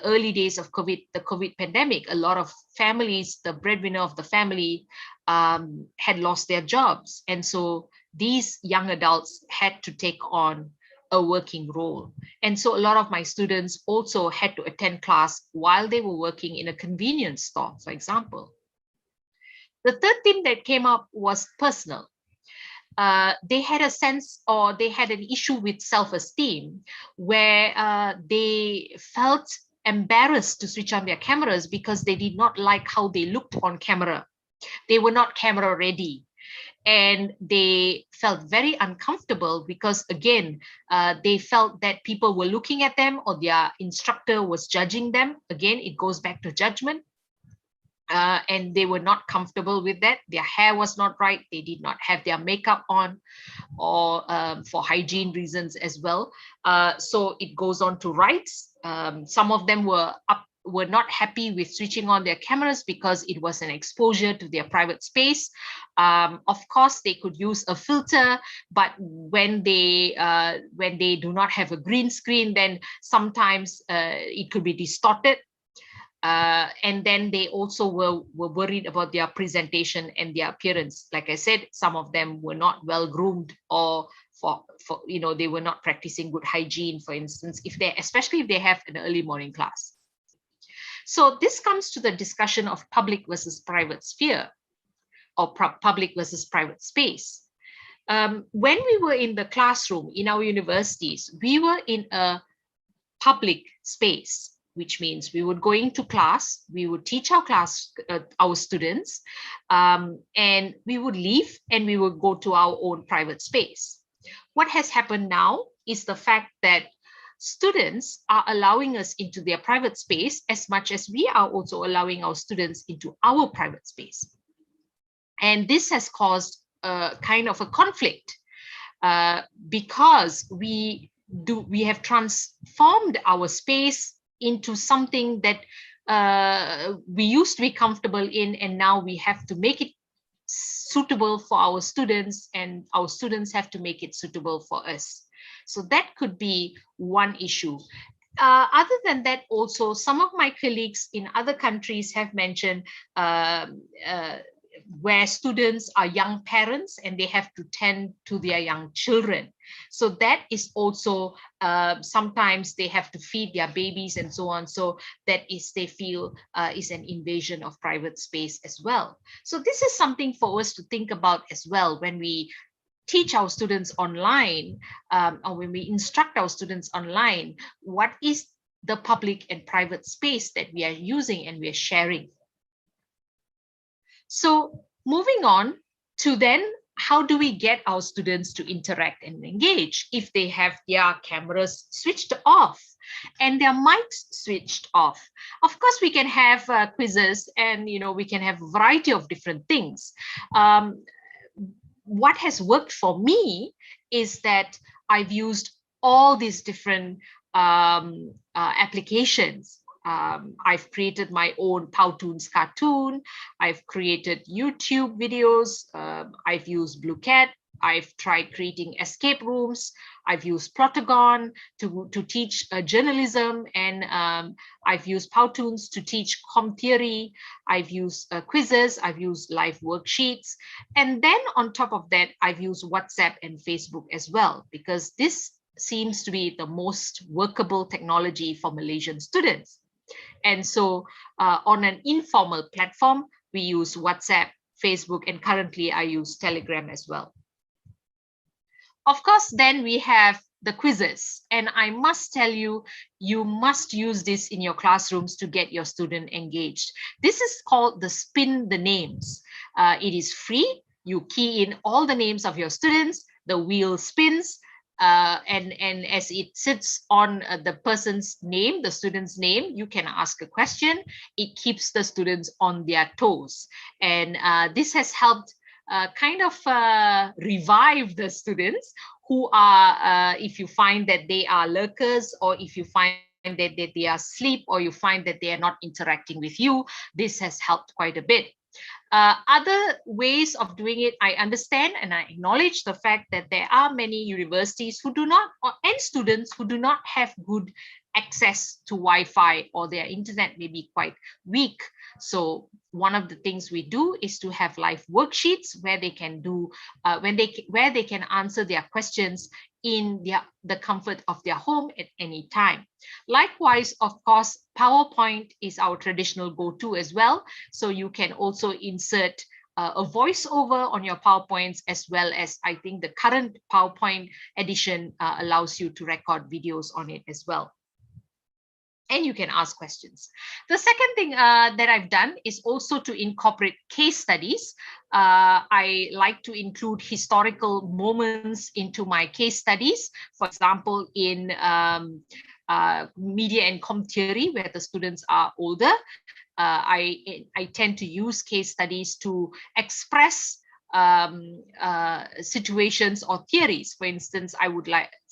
early days of the COVID pandemic, a lot of families, the breadwinner of the family, had lost their jobs. And so these young adults had to take on a working role. And so a lot of my students also had to attend class while they were working in a convenience store, for example. The third thing that came up was personal. They had a sense, or they had an issue with self-esteem, where they felt embarrassed to switch on their cameras because they did not like how they looked on camera. They were not camera ready. And they felt very uncomfortable because, again, they felt that people were looking at them or their instructor was judging them. Again, it goes back to judgment. And they were not comfortable with that. Their hair was not right. They did not have their makeup on, or for hygiene reasons as well. So it goes on to rights. Some of them were not happy with switching on their cameras because it was an exposure to their private space. Of course, they could use a filter, but when they do not have a green screen, then sometimes it could be distorted. And then they also were worried about their presentation and their appearance. Like I said, some of them were not well groomed, or they were not practicing good hygiene, for instance, especially if they have an early morning class. So this comes to the discussion of public versus private sphere, or public versus private space. When we were in the classroom in our universities, we were in a public space, which means we would go into class, we would teach our students, and we would leave and we would go to our own private space. What has happened now is the fact that students are allowing us into their private space as much as we are also allowing our students into our private space. And this has caused a kind of a conflict because we have transformed our space into something that we used to be comfortable in, and now we have to make it suitable for our students, and our students have to make it suitable for us. So that could be one issue. Other than that, also, some of my colleagues in other countries have mentioned where students are young parents and they have to tend to their young children. So that is also, sometimes they have to feed their babies and so on. So that is, they feel, is an invasion of private space as well. So this is something for us to think about as well when we teach our students online, or when we instruct our students online. What is the public and private space that we are using and we are sharing? So moving on to then, how do we get our students to interact and engage if they have their cameras switched off and their mics switched off? Of course, we can have quizzes, and we can have a variety of different things. What has worked for me is that I've used all these different applications. I've created my own Powtoons cartoon. I've created YouTube videos. I've used Blue Cat. I've tried creating escape rooms. I've used Protagon to teach journalism, and I've used Powtoons to teach com theory. I've used quizzes. I've used live worksheets. And then on top of that, I've used WhatsApp and Facebook as well, because this seems to be the most workable technology for Malaysian students. And so on an informal platform, we use WhatsApp, Facebook, and currently I use Telegram as well. Of course, then we have the quizzes. And I must tell you, you must use this in your classrooms to get your student engaged. This is called the Spin the Names. It is free. You key in all the names of your students, the wheel spins, and as it sits on the person's name, the student's name, you can ask a question. It keeps the students on their toes. And this has helped kind of revive the students who are, if you find that they are lurkers, or if you find that they are asleep, or you find that they are not interacting with you, this has helped quite a bit. Other ways of doing it, I understand and I acknowledge the fact that there are many universities who do not, and students who do not have good access to Wi-Fi, or their internet may be quite weak. So one of the things we do is to have live worksheets where they can do, where they can answer their questions in the comfort of their home at any time. Likewise, of course, PowerPoint is our traditional go-to as well. So you can also insert a voiceover on your PowerPoints, as well as I think the current PowerPoint edition allows you to record videos on it as well. And you can ask questions. The second thing that I've done is also to incorporate case studies. I like to include historical moments into my case studies. For example, in media and com theory, where the students are older, I tend to use case studies to express situations or theories. For instance,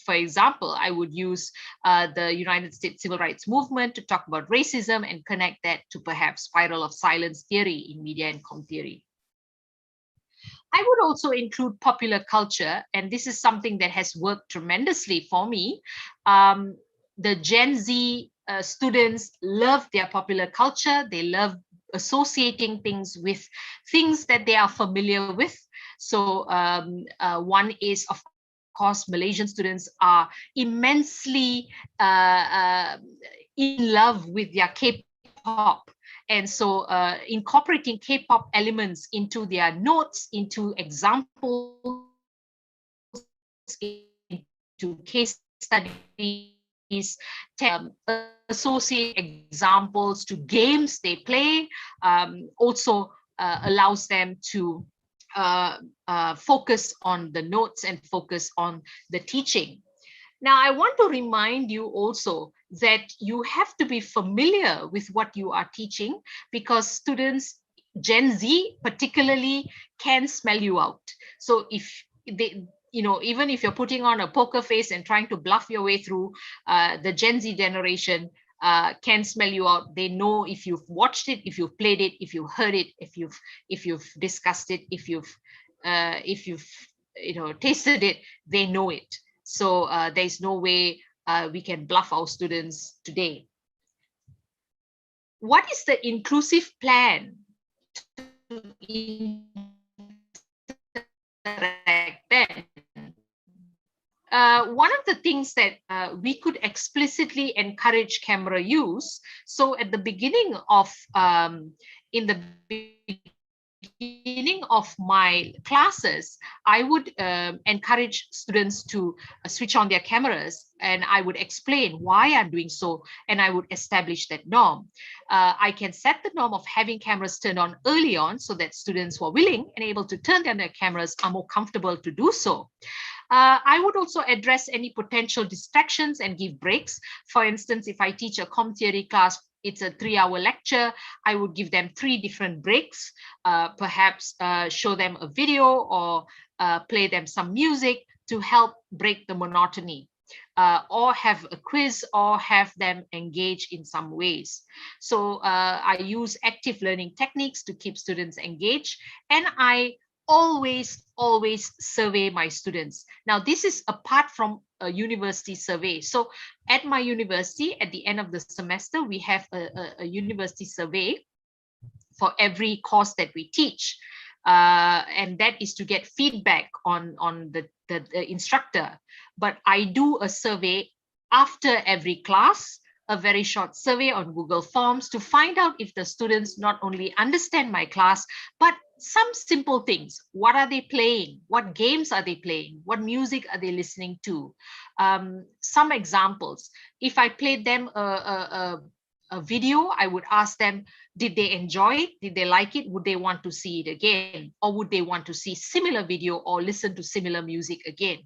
for example, I would use the United States Civil Rights Movement to talk about racism and connect that to perhaps spiral of silence theory in media and com theory. I would also include popular culture, and this is something that has worked tremendously for me. The Gen Z students love their popular culture. They love associating things with things that they are familiar with. So one is, of course, Malaysian students are immensely in love with their K-pop. And so incorporating K-pop elements into their notes, into examples, into case studies, associate examples to games they play, also allows them to focus on the notes and focus on the teaching. Now, I want to remind you also that you have to be familiar with what you are teaching, because students, Gen Z particularly, can smell you out. So if they, even if you're putting on a poker face and trying to bluff your way through, the Gen Z generation can smell you out. They know if you've watched it, if you've played it, if you've heard it, if you've discussed it, if you've tasted it, they know it. So there's no way we can bluff our students today. What is the inclusive plan to interact then? One of the things that we could explicitly encourage camera use. So at the beginning of, beginning of my classes, I would encourage students to switch on their cameras, and I would explain why I'm doing so, and I would establish that norm. I can set the norm of having cameras turned on early on, so that students who are willing and able to turn on their cameras are more comfortable to do so. I would also address any potential distractions and give breaks. For instance, if I teach a com theory class, it's a 3-hour lecture, I would give them 3 different breaks, perhaps show them a video or play them some music to help break the monotony, or have a quiz or have them engage in some ways. So I use active learning techniques to keep students engaged, and I always survey my students. Now, this is apart from a university survey. So at my university, at the end of the semester, we have a university survey for every course that we teach. And that is to get feedback on the instructor. But I do a survey after every class, a very short survey on Google Forms to find out if the students not only understand my class, but some simple things. What are they playing? What games are they playing? What music are they listening to? Some examples. If I played them a video, I would ask them, did they enjoy it? Did they like it? Would they want to see it again? Or would they want to see similar video or listen to similar music again?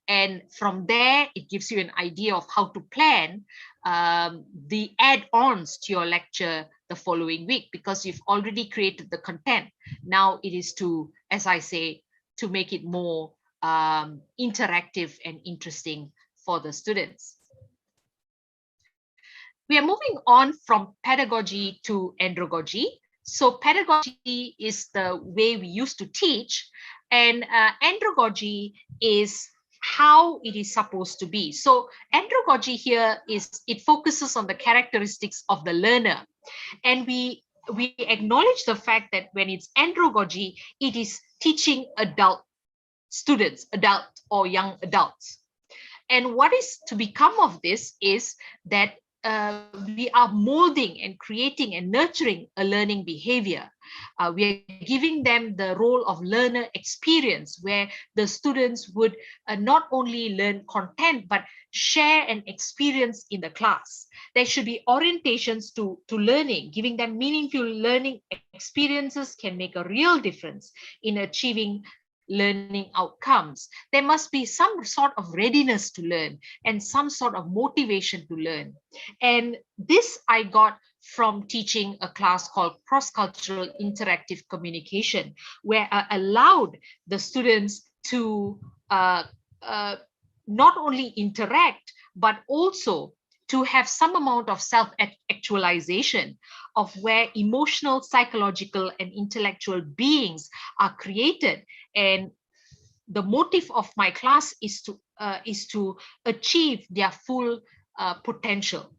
And from there, it gives you an idea of how to plan the add-ons to your lecture the following week, because you've already created the content. Now it is to, as I say, to make it more interactive and interesting for the students. We are moving on from pedagogy to andragogy. So pedagogy is the way we used to teach, and andragogy is how it is supposed to be. So andragogy here is, it focuses on the characteristics of the learner. And we acknowledge the fact that when it's andragogy, it is teaching adult students, adult or young adults. And what is to become of this is that we are molding and creating and nurturing a learning behavior. We are giving them the role of learner experience, where the students would not only learn content, but share and experience in the class. There should be orientations to learning. Giving them meaningful learning experiences can make a real difference in achieving learning outcomes. There must be some sort of readiness to learn and some sort of motivation to learn. And this I got from teaching a class called Cross-Cultural Interactive Communication, where I allowed the students to not only interact, but also to have some amount of self-actualization of where emotional, psychological, and intellectual beings are created. And the motive of my class is to achieve their full potential.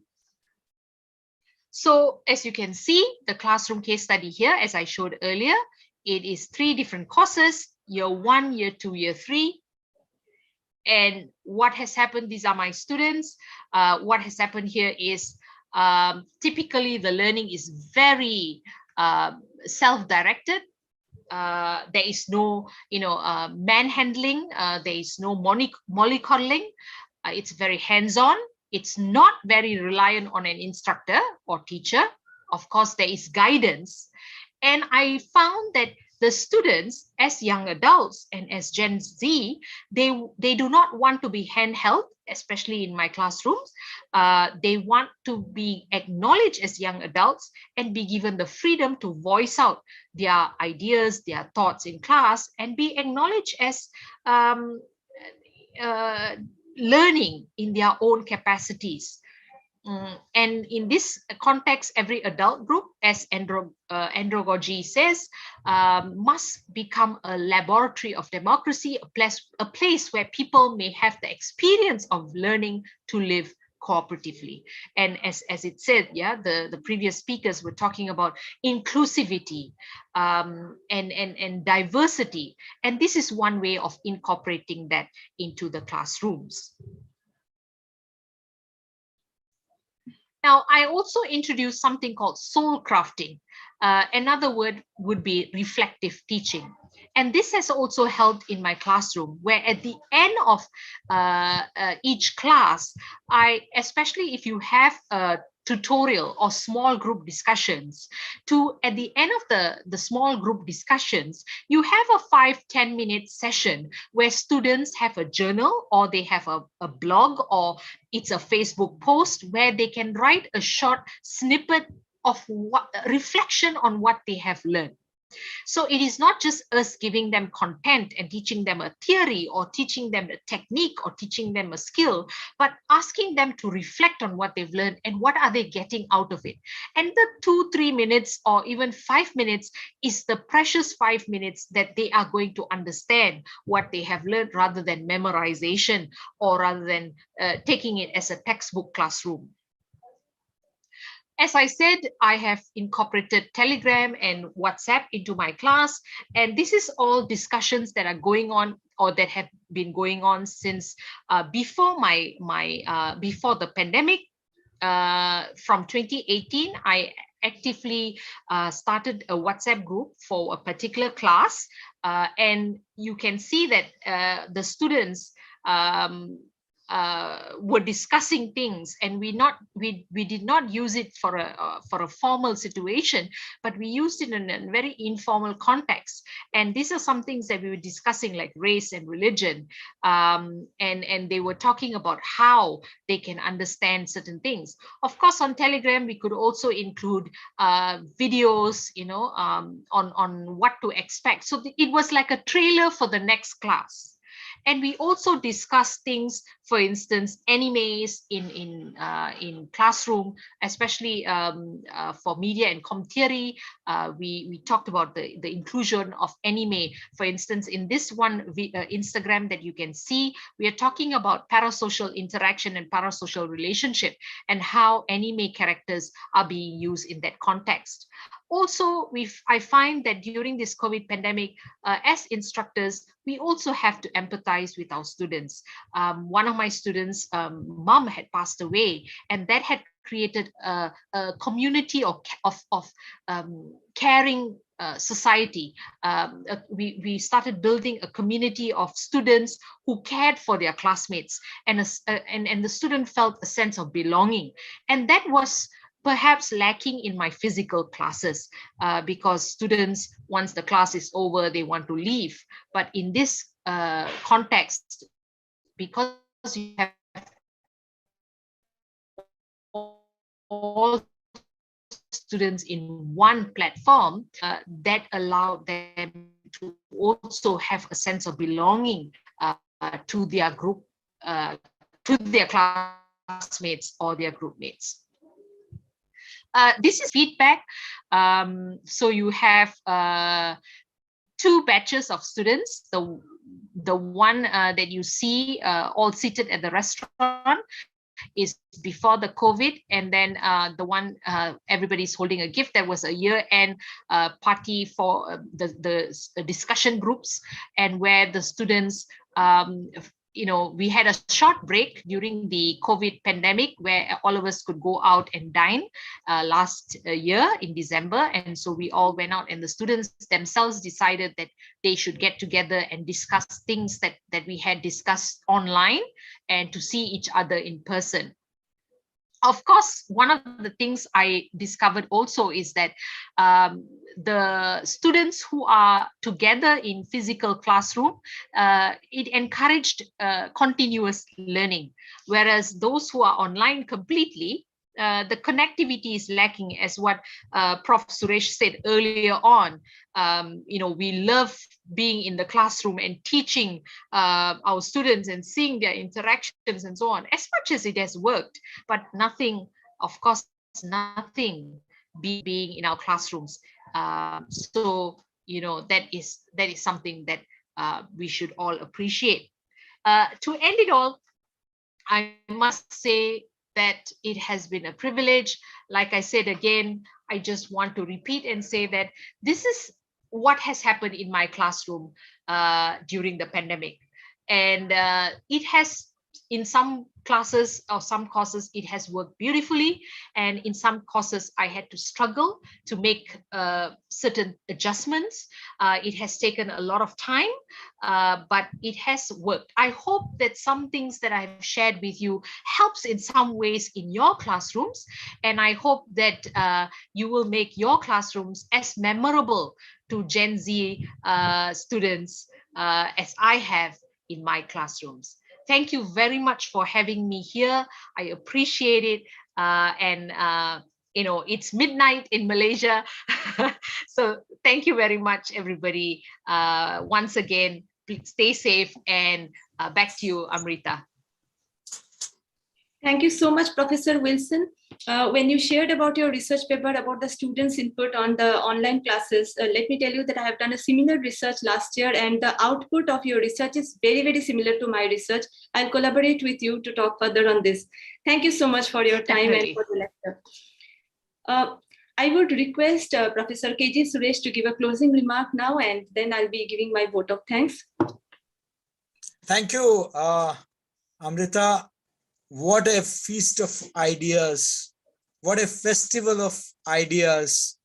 So as you can see, the classroom case study here, as I showed earlier, it is 3 different courses, year 1, year 2, year 3. And what has happened, these are my students. What has happened here is typically the learning is very self-directed. There is no, manhandling. There is no mollycoddling. It's very hands-on. It's not very reliant on an instructor or teacher. Of course, there is guidance. And I found that the students, as young adults and as Gen Z, they do not want to be handheld, especially in my classrooms. They want to be acknowledged as young adults and be given the freedom to voice out their ideas, their thoughts in class, and be acknowledged as learning in their own capacities. And in this context, every adult group, as andragogy says, must become a laboratory of democracy, a place where people may have the experience of learning to live cooperatively. And as it said, the previous speakers were talking about inclusivity and diversity. And this is one way of incorporating that into the classrooms. Now, I also introduced something called soul crafting. Another word would be reflective teaching. And this has also held in my classroom, where at the end of each class, especially if you have a tutorial or small group discussions, at the end of the small group discussions, you have a 5-10 minute session where students have a journal, or they have a blog, or it's a Facebook post where they can write a short snippet of reflection on what they have learned. So it is not just us giving them content and teaching them a theory or teaching them a technique or teaching them a skill, but asking them to reflect on what they've learned and what are they getting out of it. And the 2-3 minutes or even 5 minutes is the precious 5 minutes that they are going to understand what they have learned, rather than memorization or rather than taking it as a textbook classroom. As I said, I have incorporated Telegram and WhatsApp into my class, and this is all discussions that are going on or that have been going on since before before the pandemic. From 2018, I actively started a WhatsApp group for a particular class, and you can see that the students were discussing things, and we did not use it for a formal situation, but we used it in a very informal context. And these are some things that we were discussing, like race and religion, and they were talking about how they can understand certain things. Of course, on Telegram we could also include videos, on what to expect. So it was like a trailer for the next class. And we also discuss things, for instance, animes in classroom, especially for media and com theory. We talked about the inclusion of anime. For instance, in this one Instagram that you can see, we are talking about parasocial interaction and parasocial relationship and how anime characters are being used in that context. Also, I find that during this COVID pandemic, as instructors, we also have to empathize with our students. One of my students' mom had passed away, and that had created a community of caring society. We started building a community of students who cared for their classmates, and the student felt a sense of belonging. And that was perhaps lacking in my physical classes, because students, once the class is over, they want to leave. But in this context, because you have all students in one platform, that allowed them to also have a sense of belonging to their group, to their classmates or their group mates. This is feedback. So you have 2 batches of students. The one that you see all seated at the restaurant is before the COVID, and then the one everybody's holding a gift. That was a year-end party for the discussion groups, and where the students we had a short break during the COVID pandemic where all of us could go out and dine last year in December. And so we all went out, and the students themselves decided that they should get together and discuss things that we had discussed online, and to see each other in person. Of course, one of the things I discovered also is that the students who are together in physical classroom, it encouraged continuous learning, whereas those who are online completely, the connectivity is lacking, as what Prof. Suresh said earlier on. We love being in the classroom and teaching our students and seeing their interactions and so on, as much as it has worked, but nothing, of course, nothing being in our classrooms. So, that is something that we should all appreciate. To end it all, I must say that it has been a privilege. Like I said again, I just want to repeat and say that this is what has happened in my classroom during the pandemic. And it has, in some classes or some courses, it has worked beautifully. And in some courses, I had to struggle to make certain adjustments. It has taken a lot of time, but it has worked. I hope that some things that I've shared with you helps in some ways in your classrooms. And I hope that you will make your classrooms as memorable to Gen Z students as I have in my classrooms. Thank you very much for having me here. I appreciate it. And it's midnight in Malaysia. So thank you very much, everybody. Once again, please stay safe, and back to you, Amrita. Thank you so much, Professor Wilson. When you shared about your research paper about the students' input on the online classes, let me tell you that I have done a similar research last year, and the output of your research is very, very similar to my research. I'll collaborate with you to talk further on this. Thank you so much for your time and for the lecture. I would request Professor K.J. Suresh to give a closing remark now, and then I'll be giving my vote of thanks. Thank you, Amrita. What a feast of ideas. What a festival of ideas.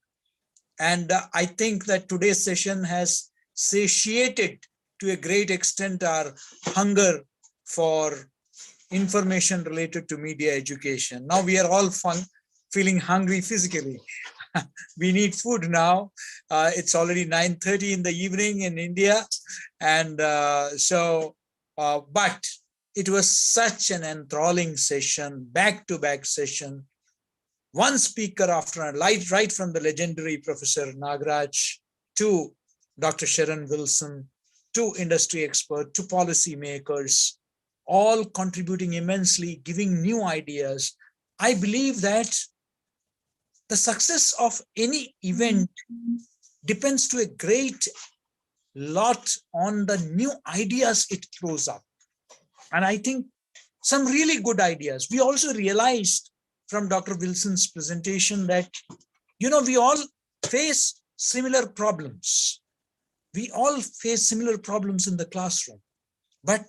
And I think that today's session has satiated to a great extent our hunger for information related to media education. Now we are all feeling hungry physically. We need food now. It's already 9:30 in the evening in India. And but it was such an enthralling session, back-to-back session. One speaker after another, right from the legendary Professor Nagaraj to Dr. Sharon Wilson, to industry expert, to policy makers, all contributing immensely, giving new ideas. I believe that the success of any event depends to a great lot on the new ideas it throws up. And I think some really good ideas. We also realized from Dr. Wilson's presentation that, we all face similar problems. We all face similar problems in the classroom, but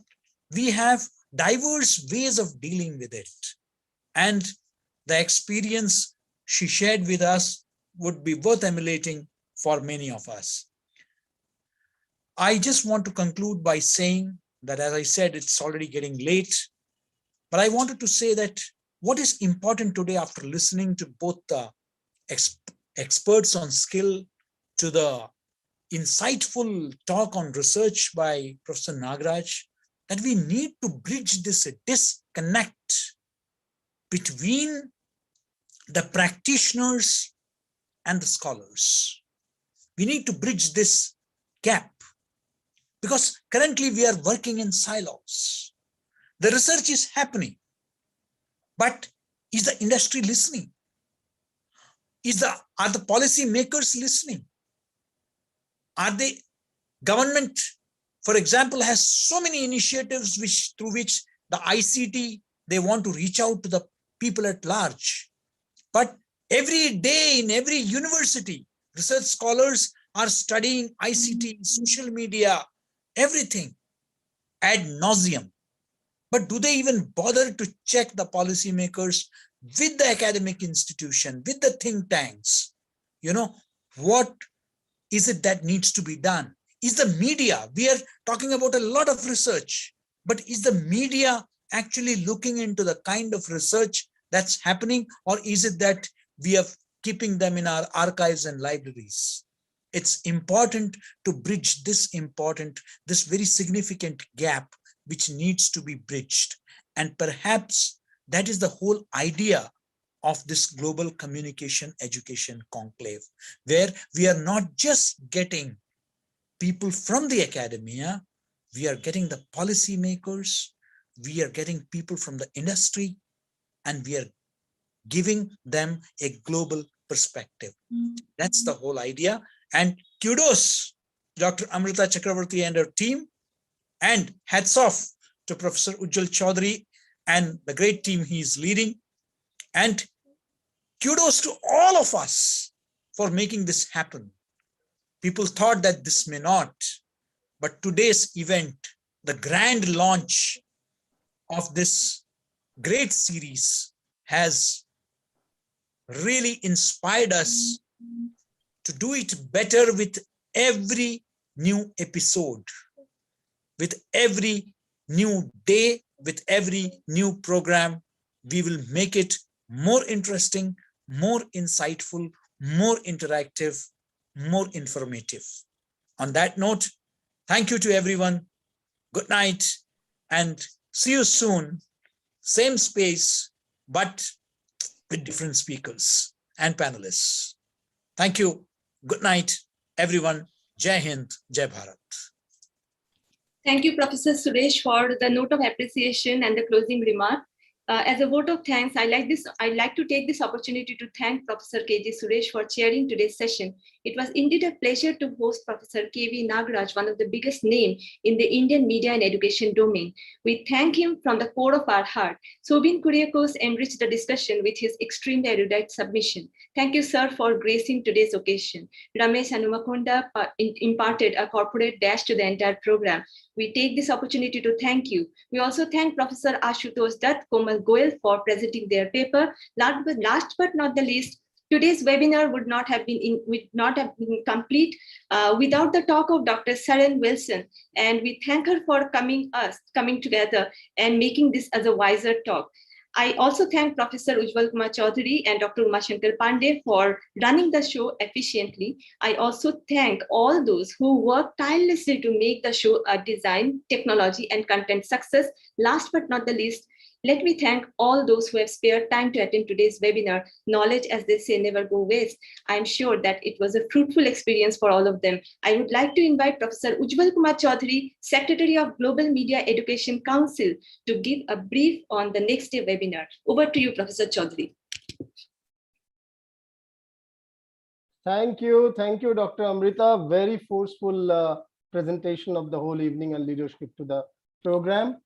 we have diverse ways of dealing with it. And the experience she shared with us would be worth emulating for many of us. I just want to conclude by saying that, as I said, it's already getting late, but I wanted to say that what is important today, after listening to both the experts on skill, to the insightful talk on research by Professor Nagaraj, that we need to bridge this disconnect between the practitioners and the scholars. We need to bridge this gap, because currently we are working in silos. The research is happening, but is the industry listening? Are the policy makers listening? Are the government, for example, has so many initiatives through which the ICT, they want to reach out to the people at large. But every day in every university, research scholars are studying ICT, social media, everything ad nauseum. But do they even bother to check the policymakers with the academic institution, with the think tanks? What is it that needs to be done? Is the media, we are talking about a lot of research, but is the media actually looking into the kind of research that's happening, or is it that we are keeping them in our archives and libraries? It's important to bridge this very significant gap which needs to be bridged. And perhaps that is the whole idea of this Global Communication Education Conclave, where we are not just getting people from the academia, we are getting the policymakers, we are getting people from the industry, and we are giving them a global perspective. That's the whole idea. And kudos Dr. Amrita Chakravarti and her team, and hats off to Professor Ujjwal Chaudhary and the great team he's leading. And kudos to all of us for making this happen. People thought that this may not, but today's event, the grand launch of this great series, has really inspired us to do it better with every new episode, with every new day, with every new program. We will make it more interesting, more insightful, more interactive, more informative. On that note, thank you to everyone. Good night, and see you soon. Same space, but with different speakers. and panelists. Thank you. Good night, everyone. Jai Hind, Jai Bharat. Thank you, Professor Suresh, for the note of appreciation and the closing remark. As a vote of thanks, I'd like to take this opportunity to thank Professor K.J. Suresh for chairing today's session. It was indeed a pleasure to host Professor K.V. Nagaraj, one of the biggest names in the Indian media and education domain. We thank him from the core of our heart. Sobin Kuriakose enriched the discussion with his extremely erudite submission. Thank you, sir, for gracing today's occasion. Ramesh Hanumakonda imparted a corporate dash to the entire program. We take this opportunity to thank you. We also thank Professor Ashutosh Dutt, Komal Goel for presenting their paper. Last but not the least, today's webinar would not have been complete without the talk of Dr. Saren Wilson. And we thank her for coming together and making this as a wiser talk. I also thank Professor Ujjwal Kumar Chaudhary and Dr. Umashankar Pandey for running the show efficiently. I also thank all those who work tirelessly to make the show a design, technology, and content success. Last but not the least, let me thank all those who have spared time to attend today's webinar. Knowledge, as they say, never go waste. I'm sure that it was a fruitful experience for all of them. I would like to invite Professor Ujjwal Kumar Chaudhary, Secretary of Global Media Education Council, to give a brief on the next day webinar. Over to you, Professor Chaudhary. Thank you, Dr. Amrita. Very forceful presentation of the whole evening and leadership to the program.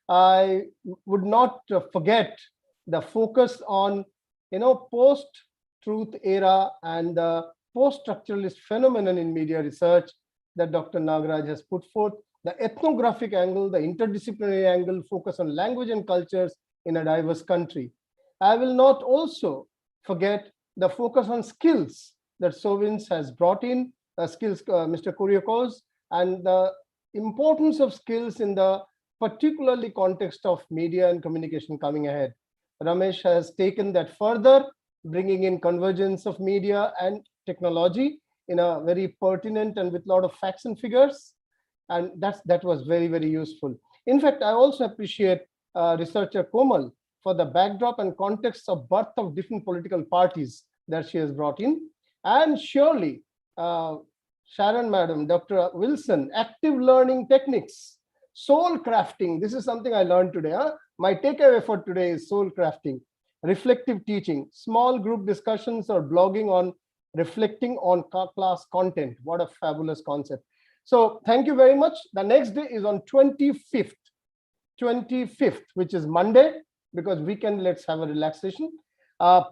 I would not forget the focus on, post-truth era and the post-structuralist phenomenon in media research that Dr. Nagaraj has put forth. The ethnographic angle, the interdisciplinary angle, focus on language and cultures in a diverse country. I will not also forget the focus on skills that Sovins has brought in, Mr. Kuriakose, and the importance of skills in the particularly context of media and communication coming ahead. Ramesh has taken that further, bringing in convergence of media and technology in a very pertinent and with a lot of facts and figures. And that was very, very useful. In fact, I also appreciate researcher Komal for the backdrop and context of birth of different political parties that she has brought in. And surely, Sharon Madam, Dr. Wilson, active learning techniques, soul crafting. This is something I learned today. My takeaway for today is soul crafting, reflective teaching, small group discussions or blogging on reflecting on class content. What a fabulous concept. So thank you very much. The next day is on 25th, which is Monday, because weekend, let's have a relaxation.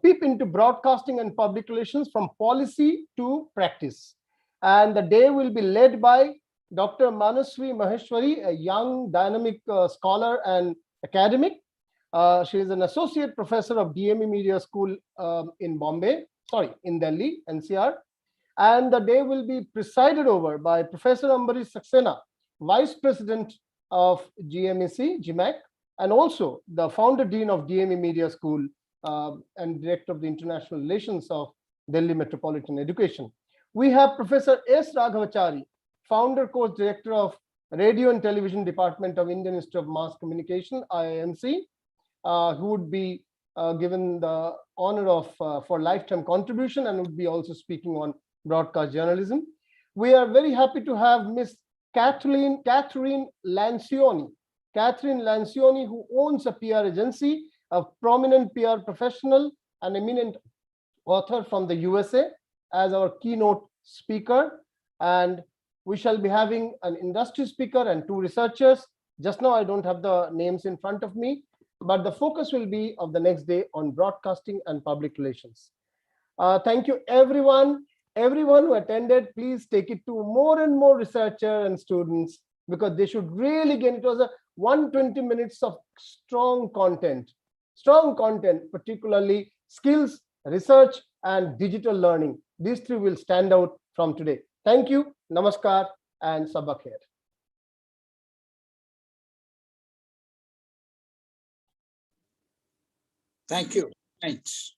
Peep into broadcasting and public relations from policy to practice. And the day will be led by Dr. Manaswi Maheshwari, a young dynamic scholar and academic. She is an associate professor of DME Media School in Delhi, NCR. And the day will be presided over by Professor Ambarish Saxena, Vice President of GMAC, and also the founder dean of DME Media School and director of the International Relations of Delhi Metropolitan Education. We have Professor S. Raghavachari, founder course director of Radio and Television Department of Indian Institute of Mass Communication, IIMC, who would be given the honor of for lifetime contribution and would be also speaking on broadcast journalism. We are very happy to have Miss Catherine Lancioni, who owns a PR agency, a prominent PR professional, an eminent author from the USA, as our keynote speaker. And we shall be having an industry speaker and two researchers. Just now, I don't have the names in front of me, but the focus will be of the next day on broadcasting and public relations. Thank you, everyone. Everyone who attended, please take it to more and more researchers and students, because they should really gain. It was a 120 minutes of strong content, particularly skills, research, and digital learning. These three will stand out from today. Thank you, namaskar, and sabak khair. Thank you. Thanks.